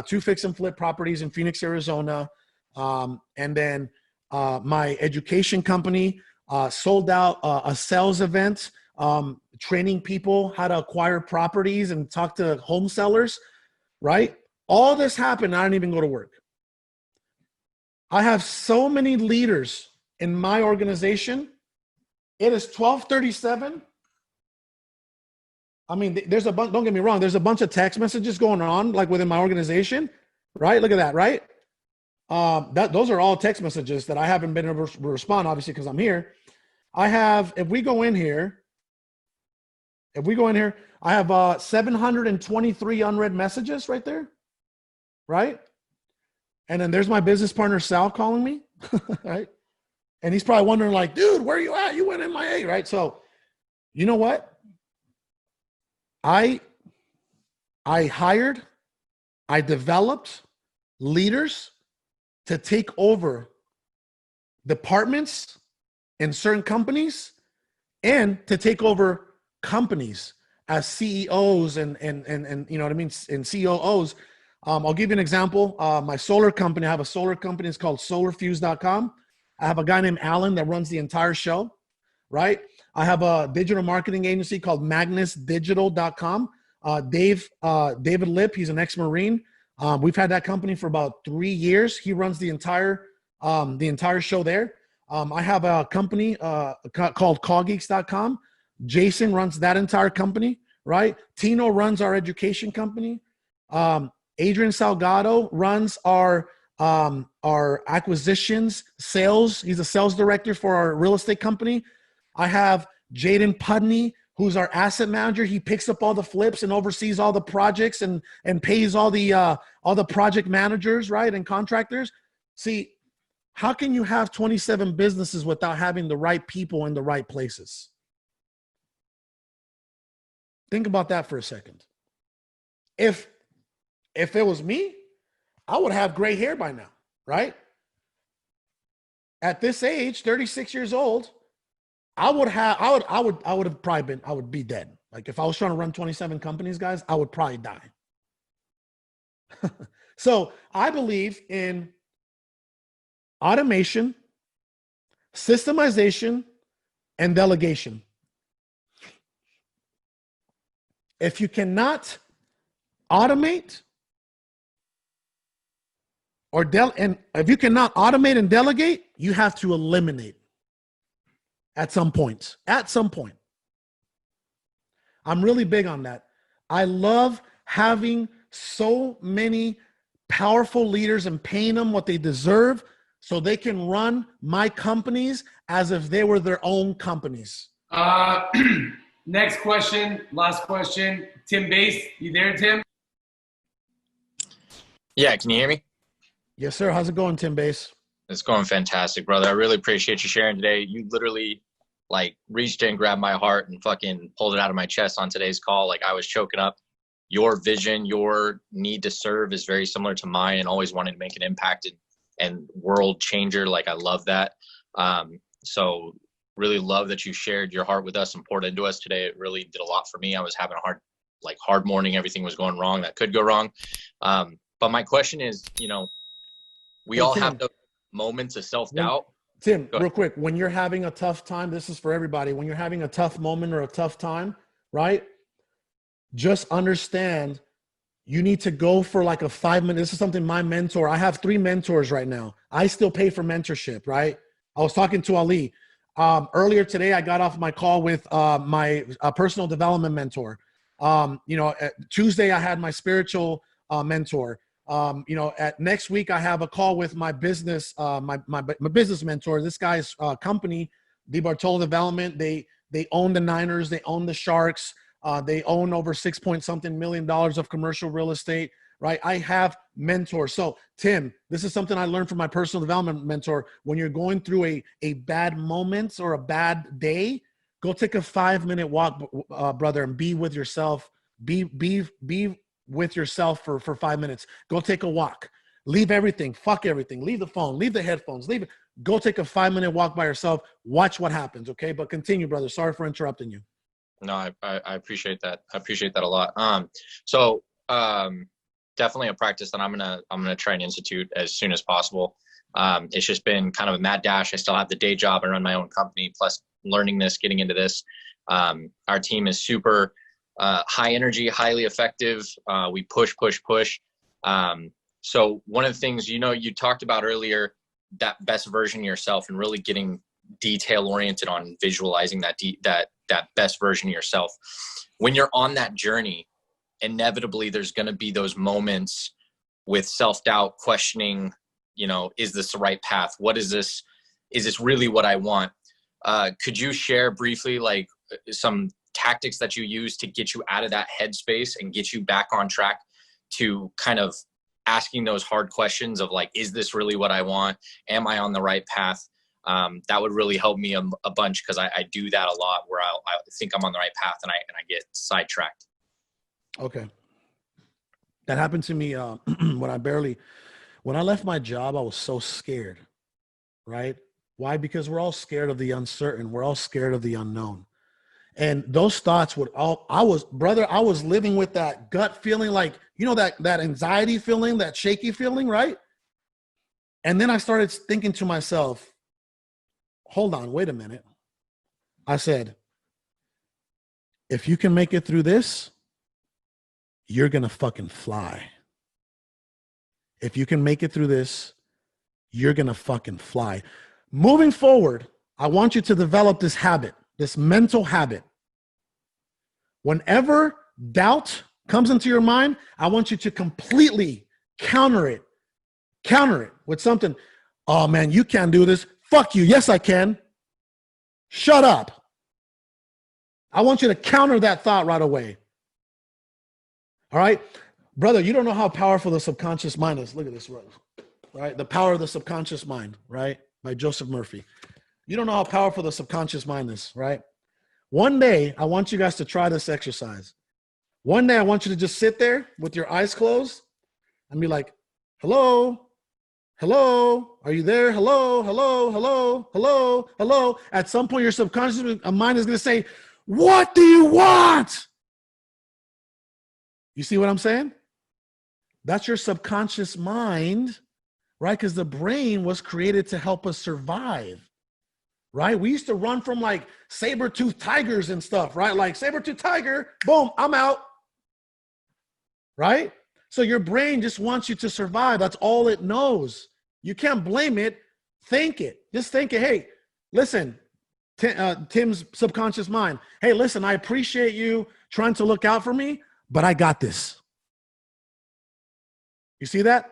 2 fix and flip properties in Phoenix, Arizona. And then my education company sold out a sales event, training people how to acquire properties and talk to home sellers, right? All this happened. I didn't even go to work. I have so many leaders in my organization. It is 12:37. I mean, there's a bunch, don't get me wrong, there's a bunch of text messages going on within my organization, right? Look at that, right? Those are all text messages that I haven't been able to respond, obviously, because I'm here. I have, if we go in here, I have 723 unread messages right there, right? And then there's my business partner, Sal, calling me, right? And he's probably wondering dude, where are you at? You went MIA, right? So you know what? I developed leaders to take over departments in certain companies and to take over companies as CEOs and you know what I mean, and COOs. I'll give you an example. My solar company, I have a solar company. It's called solarfuse.com. I have a guy named Alan that runs the entire show, right? I have a digital marketing agency called magnusdigital.com. David Lip, he's an ex-Marine. We've had that company for about 3 years. He runs the entire show there. I have a company called callgeeks.com. Jason runs that entire company, right? Tino runs our education company. Adrian Salgado runs our acquisitions, sales. He's a sales director for our real estate company. I have Jaden Pudney, who's our asset manager. He picks up all the flips and oversees all the projects and pays all the project managers, right, and contractors. See, how can you have 27 businesses without having the right people in the right places? Think about that for a second. If it was me, I would have gray hair by now, right? At this age, 36 years old, I would be dead. Like if I was trying to run 27 companies, guys, I would probably die. So I believe in automation, systemization, and delegation. If you cannot automate if you cannot automate and delegate, you have to eliminate at some point. At some point. I'm really big on that. I love having so many powerful leaders and paying them what they deserve so they can run my companies as if they were their own companies. Next question, last question. Tim Bass, you there, Tim? Yeah, can you hear me? Yes, sir. How's it going, Tim Bass? It's going fantastic, brother. I really appreciate you sharing today. You literally like reached in, grabbed my heart, and fucking pulled it out of my chest on today's call. Like I was choking up. Your vision, your need to serve is very similar to mine, and always wanting to make an impact and world changer. Like I love that. So really love that you shared your heart with us and poured into us today. It really did a lot for me. I was having a hard morning. Everything was going wrong that could go wrong. But my question is, we all have those moments of self-doubt. Tim, real quick, when you're having a tough time, this is for everybody. When you're having a tough moment or a tough time, right? Just understand you need to go for like a 5-minute. This is something my mentor, I have 3 mentors right now. I still pay for mentorship, right? I was talking to Ali. Earlier today, I got off my call with my personal development mentor. Tuesday, I had my spiritual mentor. At next week, I have a call with my business, my business mentor. This guy's company, DeBartolo Development. They own the Niners. They own the Sharks. They own over $6 million of commercial real estate, right? I have mentors. So Tim, this is something I learned from my personal development mentor. When you're going through a bad moment or a bad day, go take a 5-minute walk, brother, and be with yourself. Be with yourself for 5 minutes. Go take a walk. Leave everything. Fuck everything. Leave the phone. Leave the headphones. Leave it. Go take a 5-minute walk by yourself. Watch what happens. Okay. But continue, brother. Sorry for interrupting you. No, I appreciate that. I appreciate that a lot. Definitely a practice that I'm gonna try and institute as soon as possible. It's just been kind of a mad dash. I still have the day job. I run my own company, plus learning this, getting into this. Our team is super high energy, highly effective. We push. So one of the things, you talked about earlier, that best version of yourself and really getting detail oriented on visualizing that best version of yourself. When you're on that journey, inevitably there's going to be those moments with self-doubt, questioning, is this the right path? What is this? Is this really what I want? Could you share briefly like some tactics that you use to get you out of that headspace and get you back on track to kind of asking those hard questions of like, is this really what I want? Am I on the right path? That would really help me a bunch, because I do that a lot where I think I'm on the right path and I get sidetracked. Okay. That happened to me when I left my job. I was so scared, right? Why? Because we're all scared of the uncertain. We're all scared of the unknown. And those thoughts would all, I was living with that gut feeling, like, you know, that anxiety feeling, that shaky feeling, right? And then I started thinking to myself, hold on, wait a minute. I said, if you can make it through this, you're going to fucking fly. If you can make it through this, you're going to fucking fly. Moving forward, I want you to develop this habit, this mental habit. Whenever doubt comes into your mind, I want you to completely counter it with something. Oh man, you can't do this. Fuck you. Yes, I can. Shut up. I want you to counter that thought right away. All right, brother, you don't know how powerful the subconscious mind is. Look at this, right? The Power of the Subconscious Mind, right? By Joseph Murphy. You don't know how powerful the subconscious mind is, right? One day, I want you guys to try this exercise. One day, I want you to just sit there with your eyes closed and be like, hello, hello, are you there? Hello, hello, hello, hello, hello. At some point, your subconscious mind is going to say, what do you want? You see what I'm saying? That's your subconscious mind, right? Because the brain was created to help us survive, right? We used to run from like saber-toothed tigers and stuff, right? Like saber-toothed tiger, boom, I'm out, right? So your brain just wants you to survive. That's all it knows. You can't blame it. Think it. Just think it. Hey, listen, Tim's subconscious mind. Hey, listen, I appreciate you trying to look out for me, but I got this. You see that?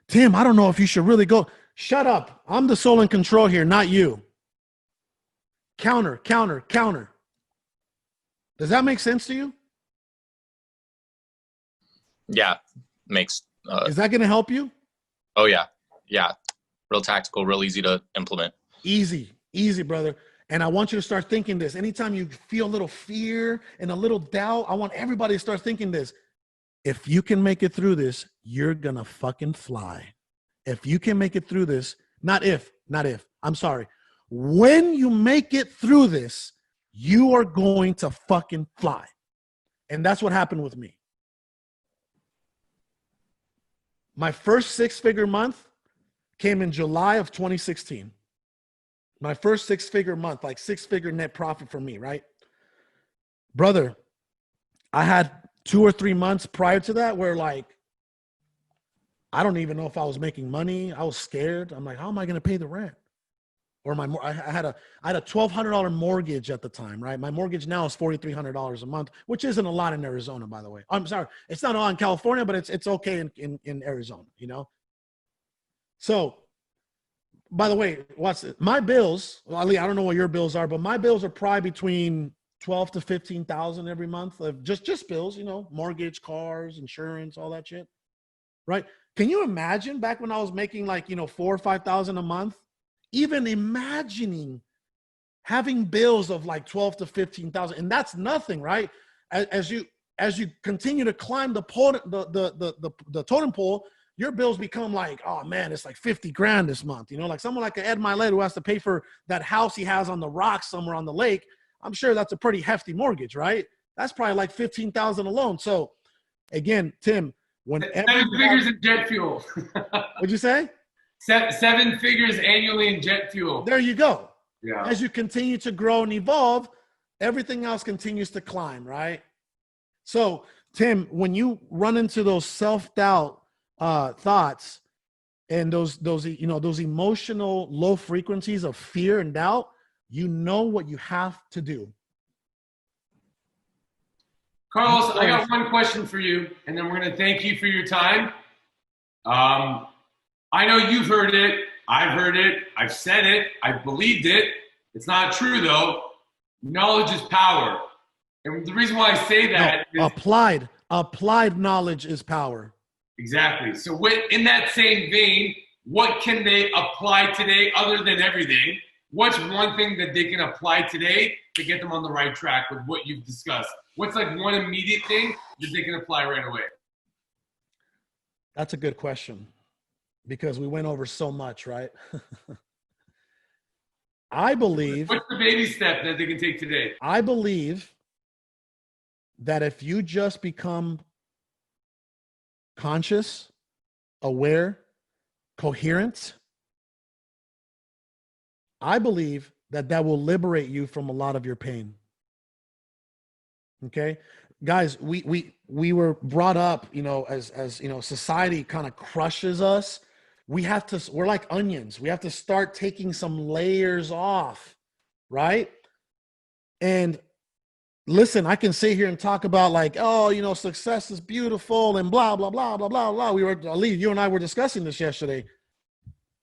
Tim, I don't know if you should really go. Shut up. I'm the soul in control here, not you. Counter, counter, counter. Does that make sense to you? Yeah, makes. Is that going to help you? Oh yeah, yeah. Real tactical, real easy to implement. Easy, easy, brother. And I want you to start thinking this. Anytime you feel a little fear and a little doubt, I want everybody to start thinking this. If you can make it through this, you're going to fucking fly. If you can make it through this, not if, I'm sorry. When you make it through this, you are going to fucking fly. And that's what happened with me. My first six-figure month came in July of 2016. My first six-figure month, like six-figure net profit for me, right? Brother, I had 2 or 3 months prior to that where like, I don't even know if I was making money. I was scared. I'm like, how am I going to pay the rent? Or I had a $1,200 mortgage at the time, right? My mortgage now is $4,300 a month, which isn't a lot in Arizona, by the way. I'm sorry. It's not all in California, but it's okay in Arizona, you know? So, by the way, my bills, well, Ali, I don't know what your bills are, but my bills are probably between 12 to 15,000 every month of just bills, you know, mortgage, cars, insurance, all that shit. Right? Can you imagine back when I was making like, you know, 4,000 or 5,000 a month, even imagining having bills of like 12 to 15,000, and that's nothing, right? As you continue to climb the totem pole, your bills become like, oh man, it's like 50 grand this month. You know, like someone like Ed Milet who has to pay for that house he has on the rocks somewhere on the lake. I'm sure that's a pretty hefty mortgage, right? That's probably like 15,000 alone. So again, Tim, whenever 7 figures in jet fuel. What'd you say? 7 figures annually in jet fuel. There you go. Yeah. As you continue to grow and evolve, everything else continues to climb, right? So, Tim, when you run into those self-doubt thoughts and those emotional low frequencies of fear and doubt, you know what you have to do. Carlos, I got one question for you, and then we're going to thank you for your time. I know you've heard it. I've heard it. I've said it. I've believed it. It's not true, though. Knowledge is power. And the reason why I say that is applied knowledge is power. Exactly. So in that same vein, what can they apply today other than everything? What's one thing that they can apply today to get them on the right track with what you've discussed? What's like one immediate thing that they can apply right away? That's a good question because we went over so much, right? I believe, What's the baby step that they can take today? I believe that if you just become conscious, aware, coherent, I believe that that will liberate you from a lot of your pain. Okay, guys, we were brought up, you know, as you know, society kind of crushes us. We're like onions. We have to start taking some layers off, right? And listen, I can sit here and talk about like, oh, you know, success is beautiful and blah blah blah blah blah blah. Ali, you and I were discussing this yesterday.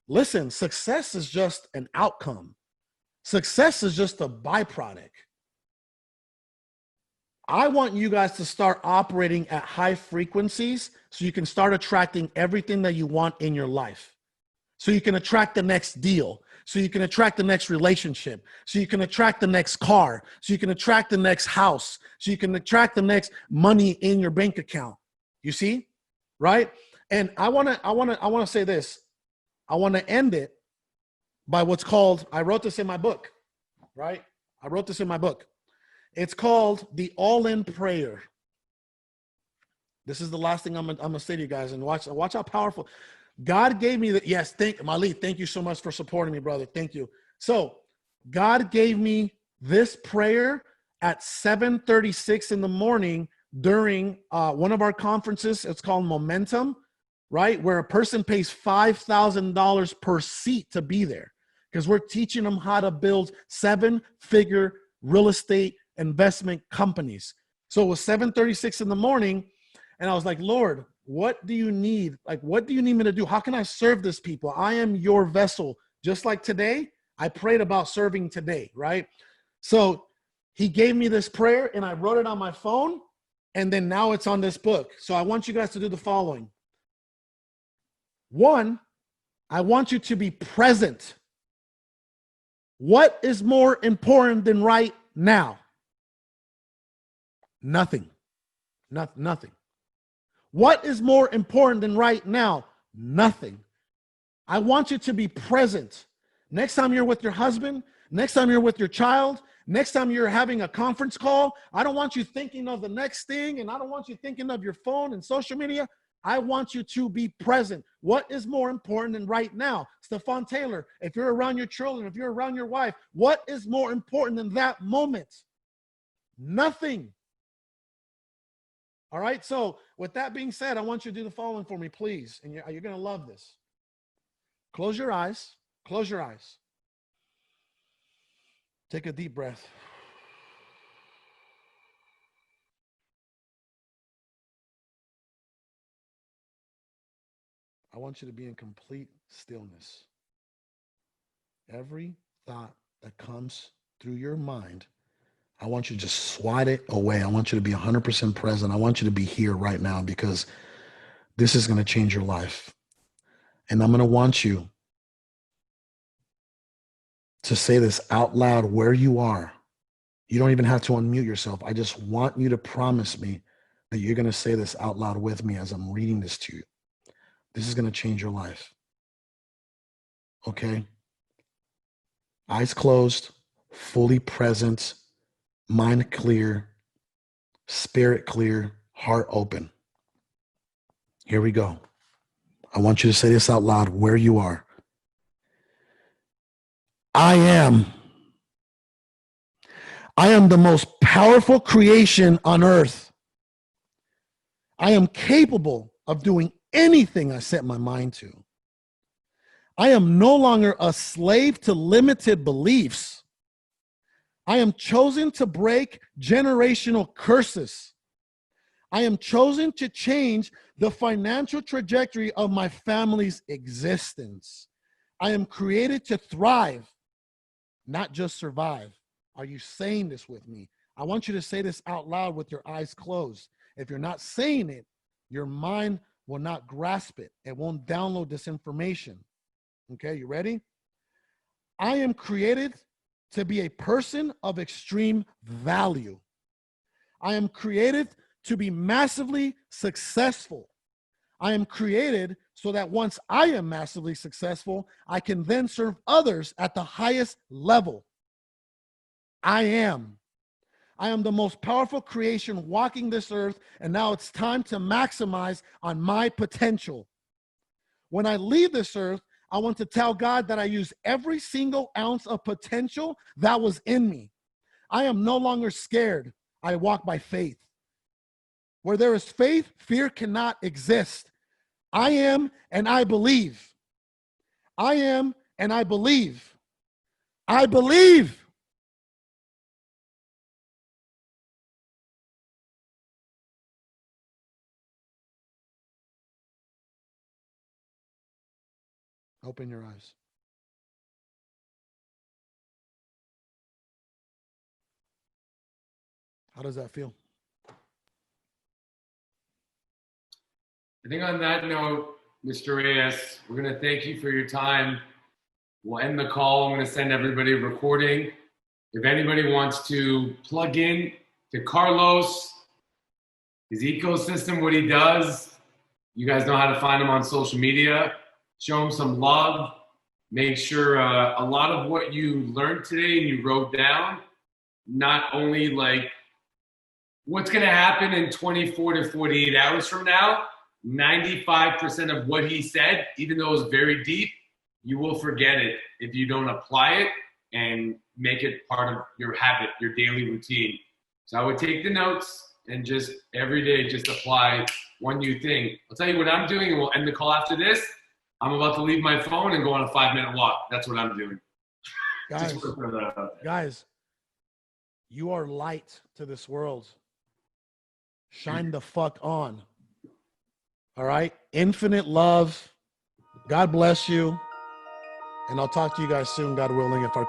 Listen, success is just an outcome. Success is just a byproduct. I want you guys to start operating at high frequencies so you can start attracting everything that you want in your life. So you can attract the next deal. So you can attract the next relationship. So you can attract the next car. So you can attract the next house. So you can attract the next money in your bank account. You see? Right? And I want to say this. I want to end it by what's called, I wrote this in my book, right? I wrote this in my book. It's called the all-in prayer. This is the last thing I'm gonna say to you guys, and watch how powerful. God gave me that. Yes, Malik, thank you so much for supporting me, brother. Thank you. So God gave me this prayer at 7:36 in the morning during one of our conferences. It's called Momentum, right? Where a person pays $5,000 per seat to be there, because we're teaching them how to build 7-figure real estate investment companies. So it was 7:36 in the morning, and I was like, Lord, what do you need? Like, what do you need me to do? How can I serve this people? I am your vessel. Just like today, I prayed about serving today, right? So he gave me this prayer, and I wrote it on my phone, and then now it's on this book. So I want you guys to do the following. One, I want you to be present. What is more important than right now? Nothing. Nothing. What is more important than right now? Nothing. I want you to be present. Next time you're with your husband, next time you're with your child, next time you're having a conference call, I don't want you thinking of the next thing, and I don't want you thinking of your phone and social media. I want you to be present. What is more important than right now? Stephon Taylor, if you're around your children, if you're around your wife, what is more important than that moment? Nothing. All right, so with that being said, I want you to do the following for me, please. And you're going to love this. Close your eyes. Close your eyes. Take a deep breath. I want you to be in complete stillness. Every thought that comes through your mind, I want you to just swat it away. I want you to be 100% present. I want you to be here right now, because this is going to change your life. And I'm going to want you to say this out loud where you are. You don't even have to unmute yourself. I just want you to promise me that you're going to say this out loud with me as I'm reading this to you. This is going to change your life. Okay? Eyes closed, fully present, mind clear, spirit clear, heart open. Here we go. I want you to say this out loud where you are. I am the most powerful creation on earth. I am capable of doing anything I set my mind to. I am no longer a slave to limited beliefs. I am chosen to break generational curses. I am chosen to change the financial trajectory of my family's existence. I am created to thrive, not just survive. Are you saying this with me? I want you to say this out loud with your eyes closed. If you're not saying it, your mind will not grasp it. It won't download this information. Okay, you ready? I am created to be a person of extreme value. I am created to be massively successful. I am created so that once I am massively successful, I can then serve others at the highest level. I am the most powerful creation walking this earth, and now it's time to maximize on my potential. When I leave this earth, I want to tell God that I use every single ounce of potential that was in me. I am no longer scared. I walk by faith. Where there is faith, fear cannot exist. I am and I believe. I am and I believe. I believe. Open your eyes. How does that feel? I think on that note, Mr. Reyes, we're going to thank you for your time. We'll end the call. I'm going to send everybody a recording. If anybody wants to plug in to Carlos, his ecosystem, what he does, you guys know how to find him on social media. Show him some love. Make sure a lot of what you learned today and you wrote down, not only like what's going to happen in 24 to 48 hours from now, 95% of what he said, even though it was very deep, you will forget it if you don't apply it and make it part of your habit, your daily routine. So I would take the notes and just every day just apply one new thing. I'll tell you what I'm doing, and we'll end the call after this. I'm about to leave my phone and go on a 5-minute walk. That's what I'm doing. Guys, you are light to this world. Shine the fuck on. All right? Infinite love. God bless you. And I'll talk to you guys soon, God willing, if our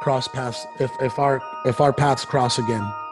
paths cross again.